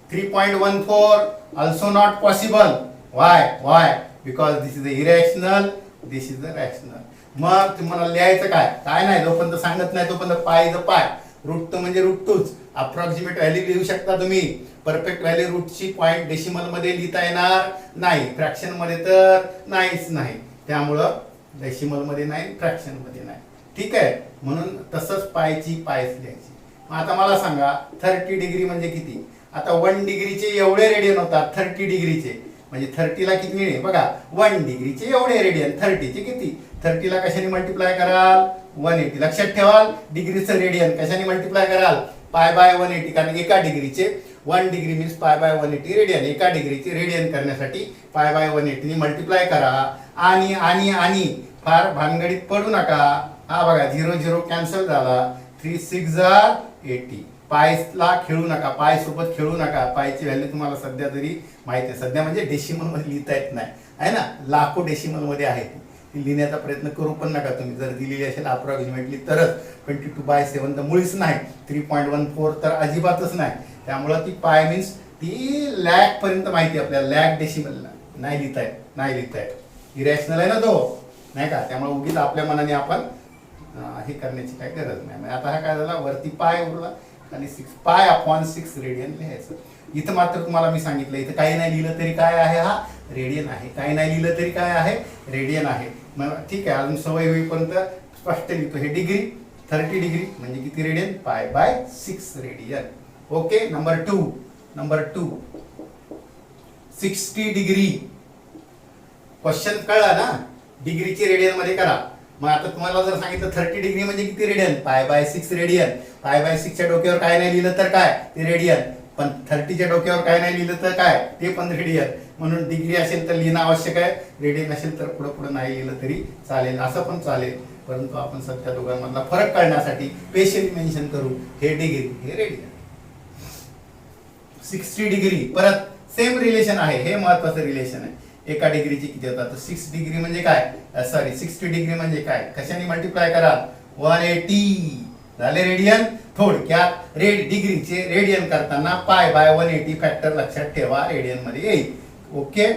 Speaker 2: 3.14 also not possible. Why because this is irrational, this is rational. मग तुम्हाला लिहायचं काय नाही, जोपर्यंत सांगत नाही तोपर्यंत पाय इज पाय. रूट म्हणजे रूट टूच. अप्रॉक्सिमेट व्हॅल्यू लिहू शकता तुम्ही. परफेक्ट व्हॅल्यू रूटची पॉईंट डेसिमल मध्ये लिहिता येणार नाही, फ्रॅक्शन मध्ये तर नाहीच नाही. त्यामुळं डेसिमल मध्ये नाही, फ्रॅक्शन मध्ये नाही. ठीक आहे, म्हणून तसंच पायची पायच लिहायची. आता मला सांगा 30 डिग्री म्हणजे किती. आता 1 डिग्रीचे एवढे रेडियन होतात 30 डिग्रीचे, म्हणजे 30 ला किती मिळेल बघा. 1 डिग्रीचे एवढे रेडियन, 30 चे किती, 30 ला कशाने मल्टिप्लाय कराल, 180. लक्षात ठेवाल डिग्रीचं रेडियन कशाने मल्टिप्लाय कराल, पाय बाय 180. कारण एका डिग्रीचे 1 degree means pi by 180 radian. एका डिग्रीचे रेडियन करण्यासाठी पाय बाय 180 ने मल्टिप्लाय करा. आणि फार भानगडीत पडू नका. हा बघा 0 0 कॅन्सल झाला. 3 6 80. पायला खेळू नका, पाय सोबत खेळू नका. पायची व्हॅल्यू तुम्हाला सध्या तरी माहिती आहे. सध्या म्हणजे डेसिमल मध्ये लिहिता येत नाही आहे ना, लाखो डेसिमल मध्ये आहे ती लिहिण्याचा प्रयत्न करू पण नका तुम्ही. जर दिलेली असेल अप्रॉक्सिमेटली तरच. 22/7 तर मुळीच नाही, 3.14 तर अजिबातच नाही. त्यामुळं ती पाय मीन्स ती लॅक पर्यंत माहिती आपल्याला, लॅक डेसिमल नाही लिहिताय. इरॅशनल आहे ना तो, नाही का. त्यामुळे उगीच आपल्या मनाने आपण हे करण्याची काही गरज नाही. आता हा काय झाला, वरती पाय उरला आणि 6 पाय अपॉन 6 रेडियन लिहायचं. इथं मात्र तुम्हाला मी सांगितलं, इथं काही नाही लिहिलं तरी काय आहे, हा रेडियन आहे. काही नाही लिहिलं तरी काय आहे, रेडियन आहे. मग ठीक आहे, अजून सवय होईपर्यंत स्पष्ट लिहितो. हे डिग्री 30 डिग्री म्हणजे किती radian, pi by 6 radian. Okay. Number 2 60 degree. Question कळला ना, डिग्रीची रेडियन मध्ये करा. मग आता तुम्हाला जर सांगितलं 30 डिग्री म्हणजे किती radian, pi by 6 radian. Pi by 6 च्या डोक्यावर काय नाही लिहिलं तर काय, ते रेडियन. पण 30 च्या डोक्यावर काय नाही लिहिलं तर काय, ते पण रेडियन. म्हणून डिग्री असेल तर लिहिणं आवश्यक आहे, रेडियन असेल तर पुढे नाही लिहिलं तरी चालेल, असं पण चालेल. परंतु आपण सध्या दोघांमधला फरक कळण्यासाठी स्पेशली मेन्शन करू, हे डिग्री हे रेडियन. 60 डिग्री परत सेम रिलेशन आहे, हे महत्वाचं रिलेशन आहे. एका डिग्रीची किती होतात, 6 डिग्री म्हणजे काय, 60 डिग्री म्हणजे काय, कशाने मल्टिप्लाय करा, 180 झाले रेडियन. थोडक्यात डिग्रीचे रेडियन करताना पाय बाय 180 फॅक्टर लक्षात ठेवा, रेडियन मध्ये येईल. ओके.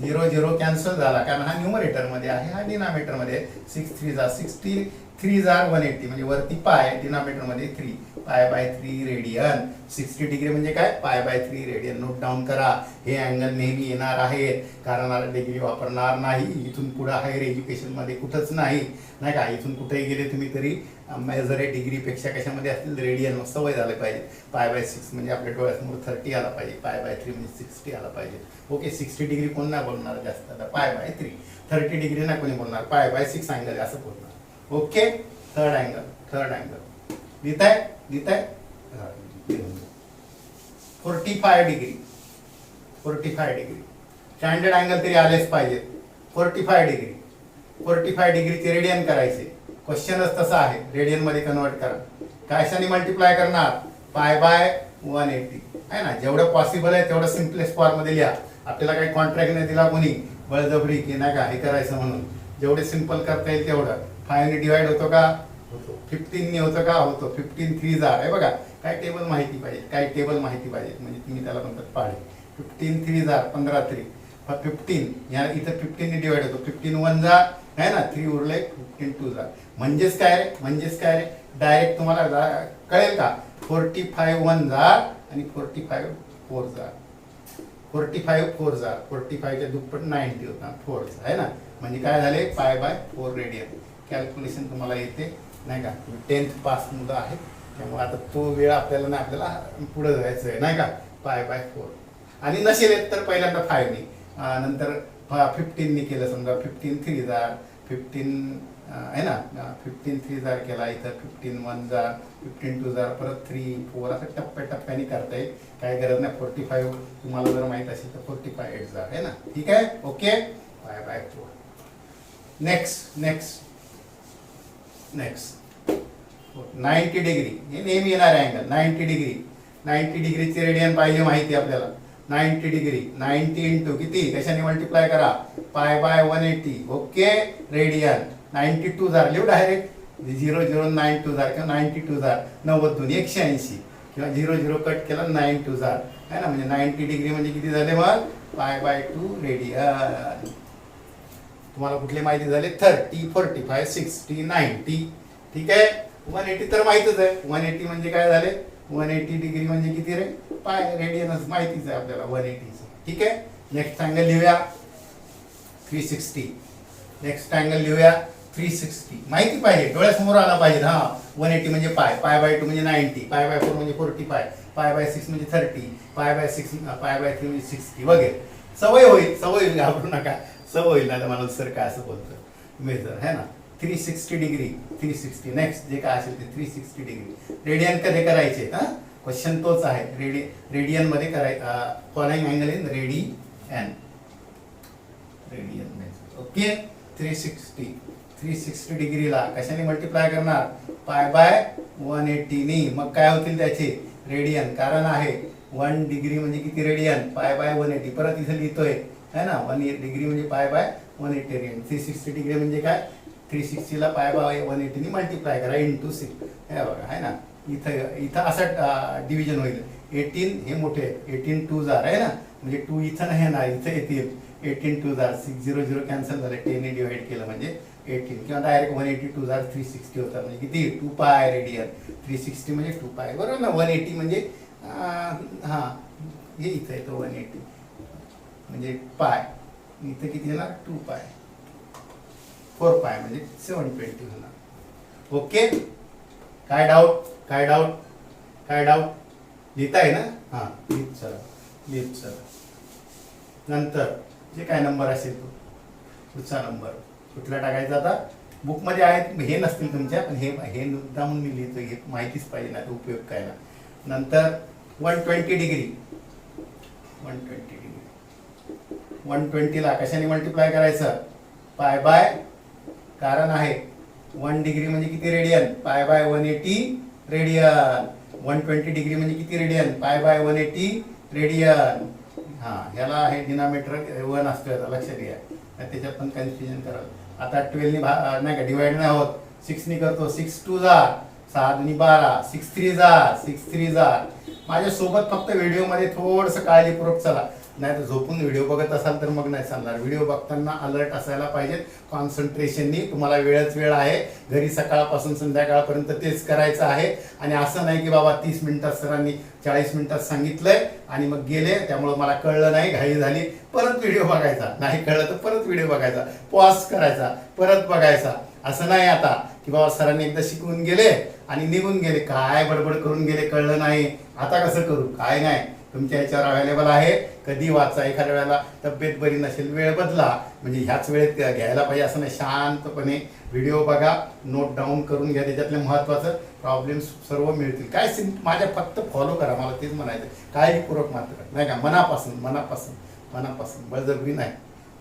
Speaker 2: 0 0 कॅन्सल झाला कारण हा न्यूमरेटर मध्ये आहे, हा डिनॉमिनेटर मध्ये. 6 3 60, 3 जार 180 म्हणजे वरती पाय डिनॉमिनेटर मध्ये 3 पाय बाय 3 रेडियन. 60 डिग्री म्हणजे काय pi by 3 radian. Note down करा. हे अँगल नेहमी येणार आहेत कारण आता डिग्री वापरणार नाही इथून पुढे हायर एज्युकेशन मध्ये कुठंच नाही नाही का. इथून कुठेही गेले तुम्ही तरी मेजर आहे डिग्रीपेक्षा कशामध्ये असतील रेडियन. मग सवय झालं पाहिजे. पाय बाय 6 म्हणजे आपल्या डोळ्यासमोर 30 आला पाहिजे. पाय बाय 3 म्हणजे 60 आला पाहिजे. ओके 60 डिग्री कोण नाही बोलणार जास्त. आता पाय बाय 3 30 डिग्री नाही कोणी बोलणार. पाय बाय 6 अँगल आहे असं बोलणार. ओके थर्ड अँगल लिहिताय 45 डिग्री स्टँडर्ड अँगल तरी आलेच पाहिजेत. 45 डिग्रीचे रेडियन करायचे. क्वेश्चनच तसा आहे. रेडियन मध्ये कन्वर्ट करा. कशाने मल्टिप्लाय करणार पाय बाय 180 आहे ना. जेवढं पॉसिबल आहे तेवढं सिम्पलेस्ट फॉर्म मध्ये लिहा. आपल्याला काही कॉन्ट्रॅक्ट नाही दिला कोणी बळजबरी की नाही का हे करायचं म्हणून. जेवढे सिंपल करता येईल तेवढं. 5 ने डिवाइड होतो का होतो. 15 ने होतं का होतो. 15 3 जार आहे बघा. काय टेबल माहिती पाहिजे म्हणजे तुम्ही त्याला म्हणतात पाढे. 15 3 जार 15 3 15 या इथं 15 ने डिवाइड होतो. 15 1 जार आहे ना 3 उरले. 15 2 जार म्हणजेच काय रे डायरेक्ट तुम्हाला कळेल का 45 1 जार आणि 45 4 जार. 45 4 जार 45 च्या दुप्पट 90 होता 4 आहे ना. म्हणजे काय झाले पाय बाय 4 रेडियन. कॅल्क्युलेशन तुम्हाला येते नाही का. 10th पास मुलं आहेत त्यामुळे आता तो वेळ आपल्याला पुढे जायचं आहे नाही का. पाय बाय 4 आणि नसेल येत तर पहिल्यांदा 5 ने नंतर 15 ने केलं समजा 15 3 जार 15 आहे ना 15 3 जार केला इथं 15 1 जार 15 2 जार परत 3 4 असं टप्प्याटप्प्याने करता येईल. काही गरज नाही. 45 तुम्हाला जर माहित असेल तर 45 8 जार आहे ना. ठीक आहे okay pi by 4. Next 90 degree हे नेहमी येणार अँगल. 90 डिग्रीचे रेडियन पाहिजे माहिती आपल्याला. 90 डिग्री 90 इंटू किती कशाने मल्टिप्लाय करा पाय बाय 180 ओके रेडियन. 92 जार लिहू डायरेक्ट 0092 जार किंवा 92 जार 90 दून 180 किंवा 00 कट केला 92 जार आहे ना. म्हणजे 90 डिग्री म्हणजे किती झाले मग पाय बाय 2 रेडियन. तुम्हाला कुठले माहिती झाले 30 45 60 90. ठीक आहे 180 तर माहितच आहे. 180 म्हणजे काय झाले 180 डिग्री म्हणजे किती रे पाय रेडियनच माहितीच आहे आपल्याला 180. ठीक आहे नेक्स्ट अँगल लिहूया 360. नेक्स्ट अँगल लिहूया 360 माहिती पाहिजे डोळ्यासमोर आला पाहिजे. हा 180 म्हणजे पाय बाय 2 म्हणजे 90 पाय बाय 4 म्हणजे 45 पाय बाय 6 म्हणजे 30 पाय बाय 3 म्हणजे 60 वगैरे. सवय होईल घाबरू नका. सवय होईल ना मला सर काय असं बोलतं मेजर है ना. 360 डिग्री 360 नेक्स्ट जे काय असेल ते 360 डिग्री. रेडियन कधी करायचे हा क्वेश्चन तोच आहे. रेडियन मध्ये करायचं following angle in radian okay. 360 डिग्रीला कशाने मल्टिप्लाय करणार पाय बाय 180 नी. मग काय होतील त्याचे रेडियन. कारण आहे 1 डिग्री म्हणजे किती रेडियन पाय बाय 180. परत इथे लिहितोय है ना 1 डिग्री म्हणजे पाय बाय 180 रेडियन. 360 डिग्री म्हणजे काय 360 ला पाय बाय 180 नी मल्टिप्लाय करा इंटू 6 हे बघा है ना. इथं असं डिव्हिजन होईल. 18 हे मोठे 18 2 जार आहे ना म्हणजे 2 इथं नाही येणार इथं येतील 18 2 जार 6 0 0 कॅन्सल झाले 10 ने डिवाइड केलं म्हणजे 18 किंवा डायरेक्ट 182 जार 360 होतात म्हणजे किती 2 पाय रेडियन. 360 म्हणजे 2 पाय बरोबर ना. 180 म्हणजे हा हे इथं येतं 180 म्हणजे पाय इथं किती येणार 2 पाय 4 पाय म्हणजे 720 होणार. ओके काय डाऊट लिहिताय ना. हा लिहित चला नंतर जे काय नंबर असेल तो पुढचा नंबर कुठला टाकायचा. आता बुक मध्ये आहेत हे नसतील तुमच्या पण हे मुद्दामून मी लिहितो. हे माहितीच पाहिजे ना उपयोग काय ना. नंतर 120 डिग्री 120 ला कशाने मल्टिप्लाय करायचं पाय बाय. कारण आहे 1 डिग्री म्हणजे किती radian pi by 180 radian. 120 degree म्हणजे किती रेडियन पाय बाय 180 रेडियन. हा ह्याला हे डिनॉमिनेटर 1 असतो याचा लक्षात घ्या. त्याच्यात पण कन्फ्युजन कराल. आता 12 ने नाही का डिवाइड नाही होत 6 ने करतो 6 2 जार 6 2 12 6 3 जार 6 3 जार. माझ्या सोबत फक्त व्हिडिओ मध्ये थोडंसं काळजीपूर्वक चला. नाही तर झोपून व्हिडिओ बघत असाल तर मग नाही चालणार. व्हिडिओ बघताना अलर्ट असायला पाहिजे, कॉन्सन्ट्रेशननी. तुम्हाला वेळच वेळ आहे, घरी सकाळपासून संध्याकाळपर्यंत तेच करायचं आहे. आणि असं नाही की बाबा 30 मिनिटात सरांनी 40 मिनिटात सांगितलंय आणि मग गेले, त्यामुळं मला कळलं नाही, घाई झाली, परत व्हिडिओ बघायचा. नाही कळलं तर परत व्हिडिओ बघायचा, पॉज करायचा, परत बघायचा. असं नाही आता की बाबा सरांनी एकदा शिकवून गेले आणि निघून गेले, काय बडबड करून गेले, कळलं नाही, आता कसं करू, काय नाही. तुमच्या याच्यावर अवेलेबल आहे, कधी वाचा. एखाद्या वेळेला तब्येत बरी नसेल, वेळ बदला, म्हणजे ह्याच वेळेत घ्यायला पाहिजे असं नाही. शांतपणे व्हिडिओ बघा, नोट डाऊन करून घ्या, त्याच्यातले महत्त्वाचं प्रॉब्लेम्स सर्व मिळतील. काय माझ्या फक्त फॉलो करा, मला तेच म्हणायचं. काळजीपूर्वक मात्र नाही का, मनापासून मनापासून मनापासून, बळजबरी नाही.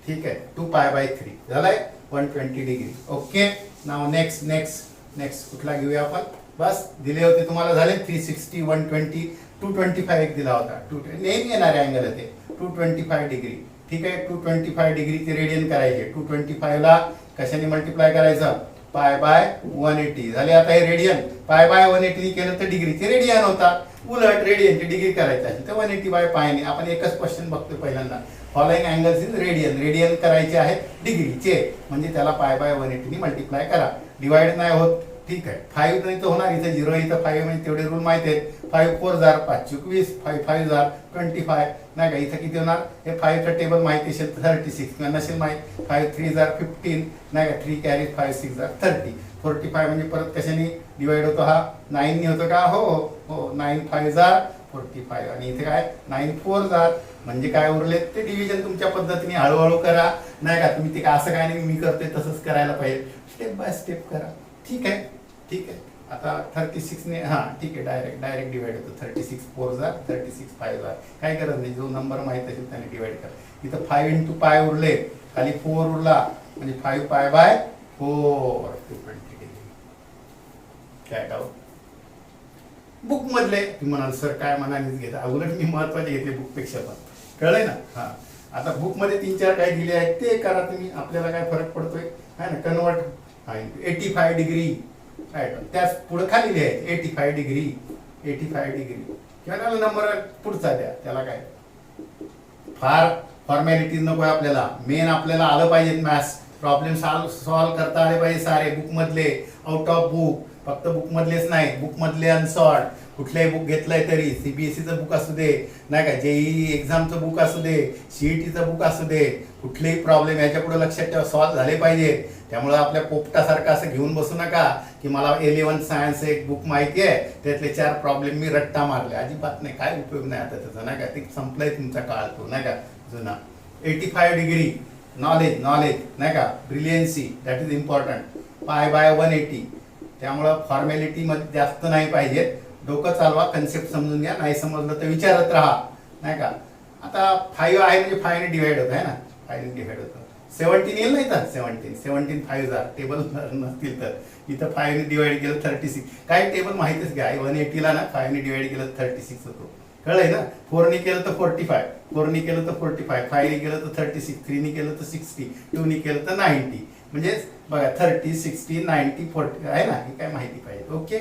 Speaker 2: ठीक आहे. 2π/3 झालाय 120 डिग्री. ओके. नाव नेक्स्ट नेक्स्ट नेक्स्ट कुठला घेऊया आपण. बस दिले होते तुम्हाला, झाले 360, 120, 225 एक दिला होता. नेहमी येणारे अँगल आहे ते 225 डिग्री. ठीक आहे. 225 डिग्रीचे रेडियन करायचे. 225 ला कशाने मल्टिप्लाय करायचं, π/180 झाले. आता हे रेडियन π/180 केलं तर डिग्रीचे रेडियन होता. उलट रेडियनची डिग्री करायची असेल तर 180/π ने. आपण एकच क्वेश्चन बघतो पहिल्यांदा. Following angles in radian. Radian करायचे आहे डिग्रीचे, म्हणजे त्याला π/180 ने मल्टिप्लाय करा. डिवाइड नाही होत. ठीक आहे. 5 नाही तर होणार, इथं 0 इथं 5 म्हणजे तेवढे रूल माहिती आहेत. 5 4 जार 5 20, 5 5 जार 25 नाही का. इथं किती होणार, हे 5चं टेबल माहिती असेल तर 36 किंवा नसेल माहिती 5 3 जार 15 नाही का. 3 कॅरी 5 6 जार 30. 45 म्हणजे परत कशाने डिवाइड होतो, हा 9 ने होतो का, हो हो 9 5 जार 45 आणि इथे काय 9 4 जार. म्हणजे काय उरले ते डिव्हिजन तुमच्या पद्धतीने हळूहळू करा नाही का. तुम्ही ते का असं काय नाही मी करतोय तसंच करायला पाहिजे, स्टेप बाय स्टेप करा. ठीक आहे. ठीक आहे. आता 36 ने, हां ठीक आहे, डायरेक्ट डिवाइड होतो. 36 4 जार 36 5 जार. काही गरज नाही, जो नंबर माहित असेल त्याने डिवाइड करा. इथं 5 × π उरले, खाली 4 उरला, म्हणजे 5π/4 220 डिग्री. काय डाऊट बुक मधले तुम्ही म्हणाल सर काय मनानेच घेता, उलट मी महत्वाचे घेतले बुक पेक्षा पण. कळलंय ना. हा आता बुक मध्ये 3-4 काय दिले आहेत ते करा तुम्ही. आपल्याला काय फरक पडतोय है ना. कन्वर्ट 85 डिग्री राईट, त्याच पुढे खाली लिहायचं 85 डिग्री 85 डिग्री किंवा त्याला नंबर पुढचा द्या. त्याला काय फार फॉर्मॅलिटीज नको आहे आपल्याला. मेन आपल्याला आलं पाहिजे मॅथ्स. प्रॉब्लेम सॉल्व करता आले पाहिजे सारे बुक मधले, आउट ऑफ बुक. फक्त बुक मधलेच नाही, बुक मधले अनसॉर्ट. कुठलंही बुक घेतलंय तरी, सीबीएसईचं बुक असू दे नाही का, जेईई एक्झामचं बुक असू दे, सीईटीचं बुक असू दे, कुठलेही प्रॉब्लेम याच्या पुढे लक्षात ठेवा सॉल्व झाले पाहिजे. त्यामुळे आपल्या पोपटासारखं असं घेऊन बसू नका की मला 11 सायन्स एक बुक माहिती आहे त्यातले 4 प्रॉब्लेम मी रट्टा मारले. अजिबात नाही, काय उपयोग नाही आता त्याचा नाही का. ते संपलंय तुमचा काळ तो नाही का जुना. 85 डिग्री नॉलेज नाही का, ब्रिलियन्सी दॅट इज इम्पॉर्टंट. π/180. त्यामुळं फॉर्मॅलिटी मध्ये जास्त नाही पाहिजे. डोकं चालवा, कन्सेप्ट समजून घ्या. नाही समजलं तर विचारत राहा नाही का. आता 5 आहे म्हणजे 5 ने डिवाइड होत आहे ना, 5 ने डिवाइड होतं. 17 येईल नाही तर 17 5 जार टेबल नसतील तर इथं 5 ने डिवाइड केलं 36. काही टेबल माहितीच घ्या. 180 ला ना 5 ने डिवाइड केलं 36 होतो. कळलंय ना. 4 ने केलं तर 45, 4 ने केलं तर 45, 5 ने केलं तर 36, 3 ने केलं तर 60, 2 ने केलं तर 90. म्हणजे बघा 30 60 90 40 आहे ना. हे काय माहिती पाहिजे. ओके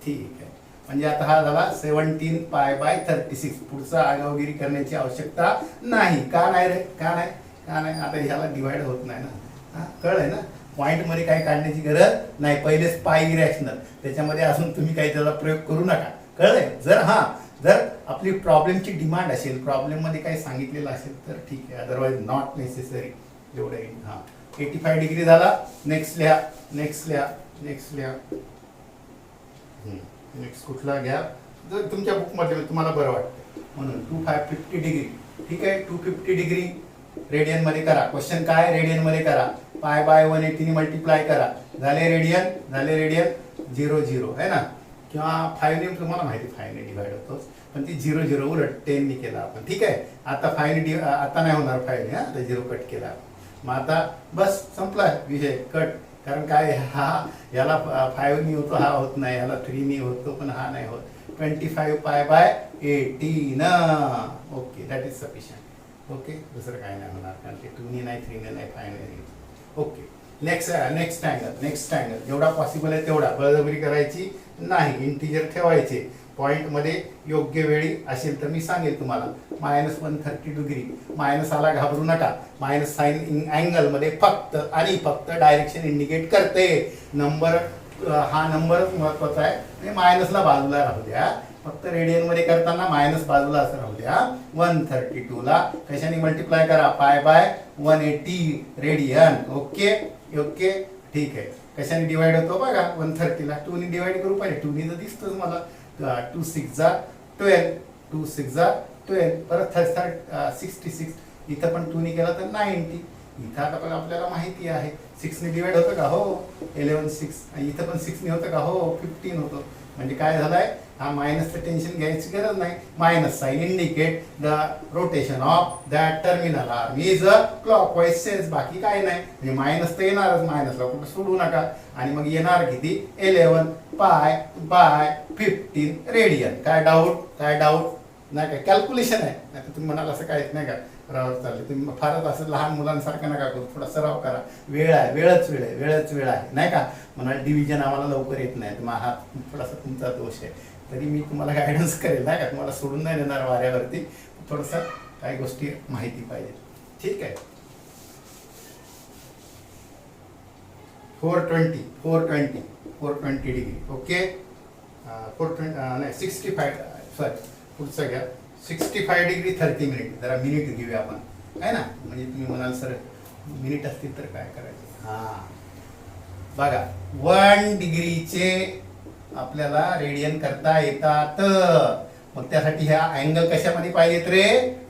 Speaker 2: ठीक आहे. म्हणजे आता हा झाला 17π/36. पुढचा आगावगिरी करण्याची आवश्यकता नाही. का नाही रे, का नाही आता ह्याला डिवाइड होत नाही ना. कळलंय ना. पॉइंट मध्ये काही काढण्याची गरज नाही. पहिलेच पाय इरॅशनल, त्याच्यामध्ये अजून तुम्ही काही त्याचा प्रयोग करू नका. कळलंय. जर आपली प्रॉब्लेमची डिमांड असेल, प्रॉब्लेम मध्ये काही सांगितलेलं असेल तर ठीक आहे, अदरवाइज नॉट नेसेसरी. एवढं हा 85 डिग्री झाला. नेक्स्ट लिहा. नेक्स्ट कुठला घ्या जर तुमच्या बुक मध्ये तुम्हाला बरं वाटतं म्हणून. 250 डिग्री. ठीक आहे. 250 डिग्री रेडियन मध्ये करा. क्वेश्चन काय, रेडियन मध्ये करा. π/180 ने मल्टिप्लाय करा. झाले रेडियन 0 0 आहे ना. किंवा 5 ने तुम्हाला माहिती 5 ने डिवाइड होतोच, पण ती 0 0 उलट 10 ने केला आपण. ठीक आहे. आता 5 ने आता नाही होणार 5 ने, आता 0 कट केला. मग आता बस संपला विषय, कट. कारण काय याला 5 ने होतो, हा होत नाही. याला 3 ने होतो पण हा नाही होत. 25π/18 ना. Okay that is sufficient. Okay दुसरं काय नाही होणार, कारण ते 2 ने नाही 3 ने नाही 5 ने. ओके नेक्स्ट अँगल जेवढा पॉसिबल आहे तेवढा. बळजबरी करायची नाही, इंटिजर ठेवायचे. पॉईंटमध्ये योग्य वेळी असेल तर मी सांगेल तुम्हाला. -130 डिग्री, मायनस आला घाबरू नका. मायनस साईन अँगलमध्ये फक्त आणि फक्त डायरेक्शन इंडिकेट करते. नंबर हा नंबरच महत्वाचा आहे. म्हणजे मायनसला बाजूला राहू द्या, फक्त रेडियनमध्ये करताना मायनस बाजूला असं राहू द्या. 132 ला कशाने मल्टिप्लाय करा, pi by 180 radian. Okay okay ठीक आहे. कशाने डिवाइड होतो बघा, 130 ला 2 ने डिवाइड करू पाहिजे. 2 ने तर दिसतोच मला. 2 6 जा 12, 2 6 जा 12, परत 66. इथं पण 2 ने केला तर 90. इथं आता पण आपल्याला माहिती आहे 6 ने डिवाइड होतं का, हो 11 6. आणि इथं पण 6 ने होतं का, हो 15 होतं. म्हणजे काय झालंय, हा मायनसचं टेन्शन घ्यायची गरज नाही. Minus sign indicate the rotation of that terminal arm is a clockwise sense. बाकी काय नाही. म्हणजे मायनस तर येणारच, मायनसला कुठं सोडू नका. आणि मग येणार किती, 11 पाय बाय 15 रेडियन. काय डाऊट, काय डाऊट नाही काय, कॅल्क्युलेशन आहे. नाही तुम्ही म्हणाल असं काहीच नाही का, राहत चालले तुम्ही, फारच असं लहान मुलांसारखं नका करू. थोडा सराव करा. वेळ आहे, वेळच वेळ आहे, वेळच वेळ आहे नाही का. म्हणाल डिव्हिजन आम्हाला लवकर येत नाही, तर हा थोडासा तुमचा दोष आहे. तरी मी तुम्हाला गायडन्स करेल नाही का, तुम्हाला सोडून नाही देणार वाऱ्यावरती. थोडंसं काही गोष्टी माहिती पाहिजे. ठीक आहे. 420 डिग्री. ओके 420 नाही 65 सॉरी पुढचं घ्या. 65 डिग्री 30 मिनिट. जरा मिनिट घेऊया आपण आहे ना. म्हणजे तुम्ही म्हणाल सर मिनिट असतील तर काय करायचं. हा बघा 1 डिग्रीचे आपल्याला रेडियन करता येतात. मग त्यासाठी ह्या अँगल कशामध्ये पाहिजेत रे,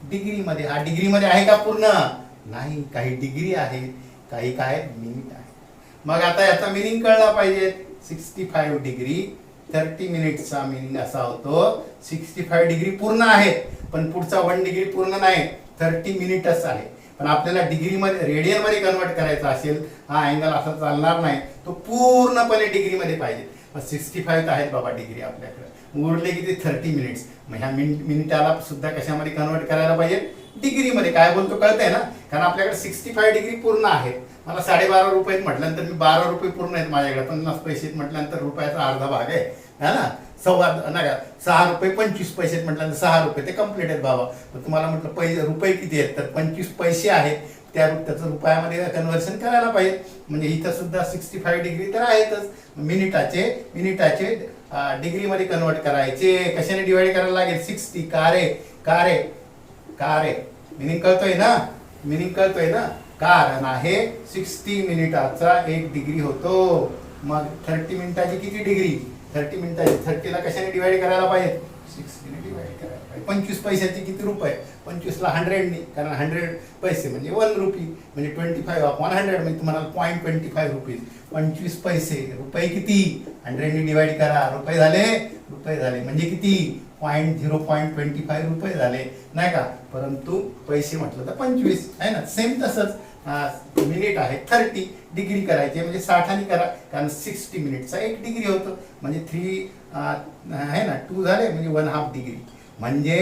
Speaker 2: डिग्रीमध्ये. हा डिग्रीमध्ये आहे का पूर्ण, नाही. काही डिग्री आहे, काही काय मिनिट आहे. मग आता याचा मिनिंग कळला पाहिजे. 65 डिग्री 30 मिनिटचा मिनिंग असा होतो, 65 डिग्री पूर्ण आहेत, पण पुढचा 1 डिग्री पूर्ण नाही, 30 मिनिटच आहे. पण आपल्याला डिग्रीमध्ये रेडियनमध्ये कन्वर्ट करायचा असेल, हा अँगल असा चालणार नाही, तो पूर्णपणे डिग्रीमध्ये पाहिजे. 65 तर आहेत बाबा डिग्री आपल्याकडे. उरले किती, 30 मिनिट्स. मग ह्या मिनिटाला सुद्धा कशामध्ये कन्वर्ट करायला पाहिजे, डिग्रीमध्ये. काय बोलतो कळतंय ना, कारण आपल्याकडे 65 डिग्री पूर्ण आहेत. मला 12.5 रुपये म्हटल्यानंतर मी 12 रुपये पूर्ण आहेत माझ्याकडे. 50 पैसे म्हटल्यानंतर रुपयाचा अर्धा भाग आहे ना. सव्वा नाही का, 6 रुपये 25 पैसे म्हटल्यानंतर 6 रुपये ते कम्प्लीट आहेत बाबा. तुम्हाला म्हटलं रुपये किती आहेत, तर 25 पैसे आहेत. त्याचं रुपयामध्ये कन्व्हर्शन करायला पाहिजे. म्हणजे इथं सुद्धा 65 डिग्री तर आहेतच. मिनिटाचे डिग्रीमध्ये कन्वर्ट करायचे. कशाने डिवाइड करायला लागेल, 60. कारे मिनिंग कळतोय ना, मिनिंग कळतोय ना. कारण आहे 60 मिनिटाचा 1 डिग्री होतो. मग 30 मिनिटाची किती डिग्री, 30 मिनिटाची 30 ला कशाने डिवाइड करायला पाहिजे, 60 ने डिवाइड करायला पाहिजे. 25 पैशाचे किती रुपये, 25 ला 100 ने, कारण 100 पैसे म्हणजे 1 रुपी, म्हणजे 25 ऑफ 100 म्हणजे तुम्हाला 0.25 रुपीज. 25 पैसे, रुपये किती, 100 ने डिवाइड करा, रुपये झाले म्हणजे किती, 0.25 रुपये झाले नाही का. परंतु पैसे म्हटलं तर 25 आहे ना. सेम तसंच मिनिट आहे 30 डिग्री करायचे, म्हणजे 60 करा, कारण 60 मिनिटचा 1 डिग्री होतो. म्हणजे 3 आहे ना 2 झाले, म्हणजे 1/2 डिग्री, म्हणजे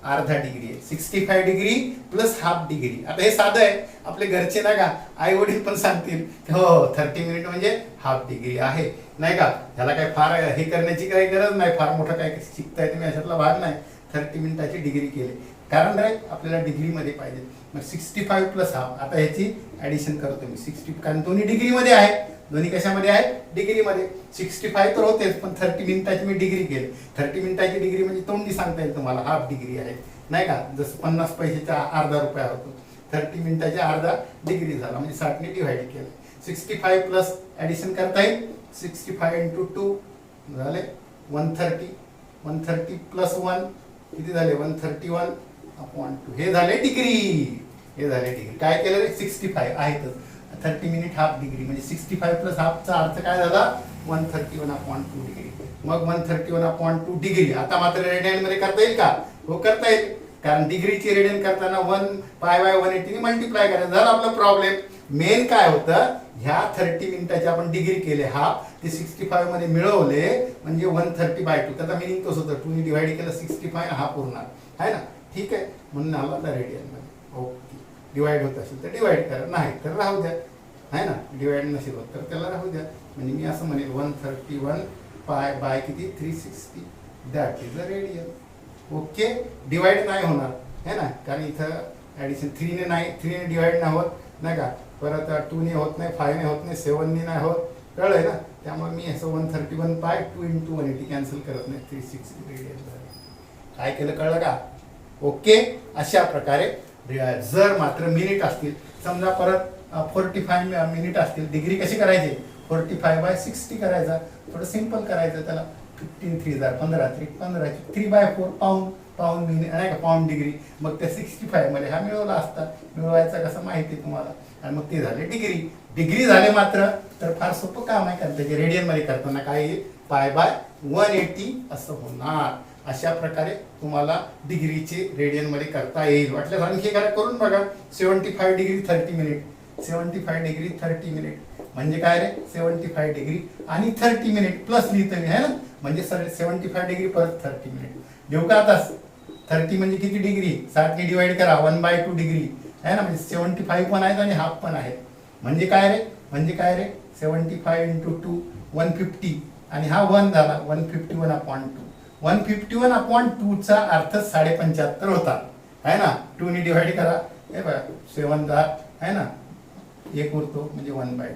Speaker 2: अर्धा डिग्री आहे. 65 डिग्री प्लस हाफ डिग्री. आता हे साधं आहे, आपले घरचे ना का आई वडील पण सांगतील हो 30 मिनिट म्हणजे हाफ डिग्री आहे नाही का. त्याला काय फार हे करण्याची काही गरज नाही, फार मोठं काय शिकताय तुम्ही अशातला भाग नाही. 30 मिनिटाची डिग्री केली, कारण काय आपल्याला डिग्रीमध्ये पाहिजे. मग 65 प्लस हाफ. आता ह्याची ऍडिशन करतो मी 60, कारण दोन्ही डिग्रीमध्ये आहे. दोन्ही कशामध्ये आहे, डिग्रीमध्ये. 65 तर होतेच, पण 30 मिनिटाची मी डिग्री केली. 30 मिनिटाची डिग्री म्हणजे तोंडी सांगता येईल तुम्हाला, हाफ डिग्री आहे नाही का. जसं 50 पैशाचा अर्धा रुपया होतो, 30 मिनिटाच्या अर्धा डिग्री झाला, म्हणजे 60 ने डिवाइड केलं. 65 प्लस ऍडिशन करता येईल. 65 इंटू 2 झाले 130. 130 प्लस 1 किती झाले, 131 अपॉन 2. हे झाले डिग्री, हे झाले डिग्री. काय केलं रे, 65 आहेतच. 30 मिनिट हाफ डिग्री, म्हणजे 65 प्लस हाफचा अर्थ काय झाला, 131 अपॉन 2 डिग्री. मग 131 अपॉन 2 डिग्री. आता मात्र रेडियन मध्ये करता येईल का, हो करता येईल, कारण डिग्रीची रेडियन करताना 1 पाय बाय 180 ने मल्टिप्लाय करायचं. झाला आपला प्रॉब्लेम. मेन काय होतं, ह्या 30 मिनिटाची आपण डिग्री केले हाफ, ते 65 मध्ये मिळवले, म्हणजे 130/2. त्याचा मिनिंग तोच होतं, 2 ने डिवाइड केलं 65 हा पूर्ण आहे ना. ठीक आहे, म्हणून आला आता रेडियन मध्ये. ओके, डिवाइड होत असेल तर डिवाइड करा, नाही तर राहू द्या आहे ना. डिवाइड नसेल होत तर त्याला राहू द्या. म्हणजे मी असं म्हणेल 131 पाय बाय किती 360 that is a radian. Okay, divide नाही होणार है ना, कारण इथं ॲडिशन 3ने नाही, 3ने डिवाइड नाही होत नाही का, परत 2ने होत नाही, 5ने होत नाही, 7ने नाही होत, कळलंय ना. त्यामुळे मी असं 131 पाय 2 into 180 कॅन्सल करत नाही, 360 रेडियन झाले. काय केलं कळलं का? ओके, अशा प्रकारे जर मात्र मिनिट असतील, समजा परत 45 मिनिट असतील, डिग्री कशी करायची, 45/60 करायचा, थोडं सिम्पल करायचं त्याला. 15 3 15 15 3/4 पाऊंड मिनिट नाही का, पाऊंड डिग्री. मग त्या 65 मध्ये हा मिळवला असता, मिळवायचा कसं माहिती आहे तुम्हाला. आणि मग ते झाले डिग्री झाले मात्र तर फार सोपं काम आहे, कारण त्याचे रेडियन मध्ये करताना काय येईल, π/180 असं होणार. अशा प्रकारे तुम्हाला डिग्रीचे रेडियन मध्ये करता येईल. वाटल्यास आणखी एखादा करून बघा. 75 डिग्री 30 मिनिट, 75 डिग्री 30 मिनिट म्हणजे काय रे, 75 डिग्री आणि 30 मिनिट प्लस लिहितो मी, है ना, म्हणजे 75 डिग्री परत 30 मिनिट देऊ का. आता 30 म्हणजे किती डिग्री, 60 ने डिवाइड करा, 1/2 डिग्री आहे ना, म्हणजे 75 पण आहेत आणि हाफ पण आहे. म्हणजे काय रे, 75 into 2 150 आणि हा 1 झाला, 151/2. 151/2 चा अर्थ 75.5 होता, है ना. 2 ने डिवाइड करा, हे बघा 7 10 है ना, एक उरतो म्हणजे 1/2,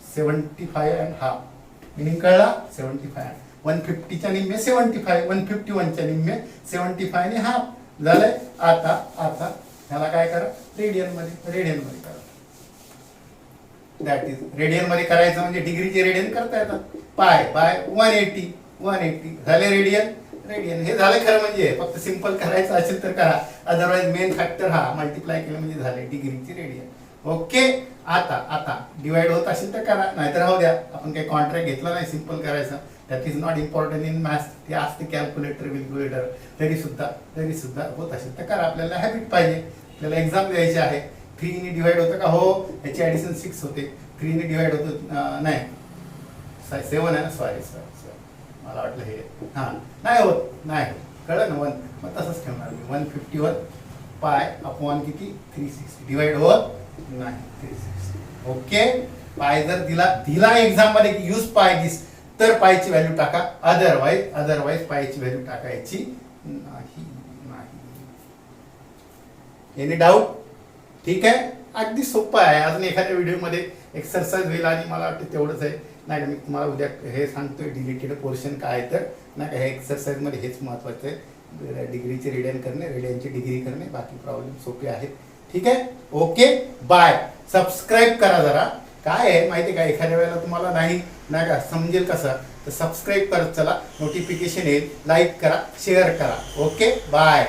Speaker 2: 75.5 मिनिंग कळला. 75 150च्या निम्मे 75, 151च्या निम्मे 75 ने हाफ झालंय. आता ह्याला काय करा, रेडियन मध्ये करा. दॅट इज रेडियन मध्ये करायचं म्हणजे डिग्रीचे रेडियन करता येतात. π/180 झाले रेडियन. हे झालं खरं, म्हणजे फक्त सिंपल करायचं असेल तर करा, अदरवाइज मेन फॅक्टर हा मल्टिप्लाय केलं म्हणजे झाले डिग्रीची रेडियन. ओके, आता डिवाइड होत असेल तर करा, नाहीतर राहू द्या. आपण काही कॉन्ट्रॅक्ट घेतला नाही, सिंपल करायचं. That is not important in maths. ते असते कॅल्क्युलेटर विल्क्युलेटर, तरी सुद्धा होत असेल तर करा. आपल्याला हॅबिट पाहिजे, आपल्याला एक्झाम द्यायची आहे. 3 ने डिवाइड होतं का, हो, याची ॲडिशन 6 होते. 3 ने डिवाइड होतं नाही, 7 आहे ना, सॉरी मला वाटलं हे हां नाही होत, कळलं ना. 1 मग तसंच ठेवणार मी, 151 π/, किती 360 डिवाइड होत नाही, 360. ओके, पाय जर दिला एक्झाम मध्ये की यूज पाय दिस, तर पायची व्हॅल्यू टाका, अदरवाइज पायची व्हॅल्यू टाकायची नाही. Any doubt? ठीक आहे, अगदी सोपं आहे. अजून एखाद्या व्हिडिओमध्ये एक्सरसाइज होईल आणि मला वाटतं तेवढंच आहे. नाही का, मी तुम्हाला उद्या हे सांगतोय डिलीटेड पोर्शन काय, तर नाही का, हे एक्सरसाइजमध्ये हेच महत्त्वाचं आहे. डिग्रीचे रेडियन करणे, रेडियनची डिग्री करणे, बाकी प्रॉब्लेम सोपे आहेत. ठीक आहे, ओके, बाय. सबस्क्राईब करा जरा. काय आहे माहिती आहे का, एखाद्या वेळेला तुम्हाला नाही का समजेल कसं, तर सबस्क्राईब करत चला, नोटिफिकेशन येईल, लाईक करा, शेअर करा. Okay, bye.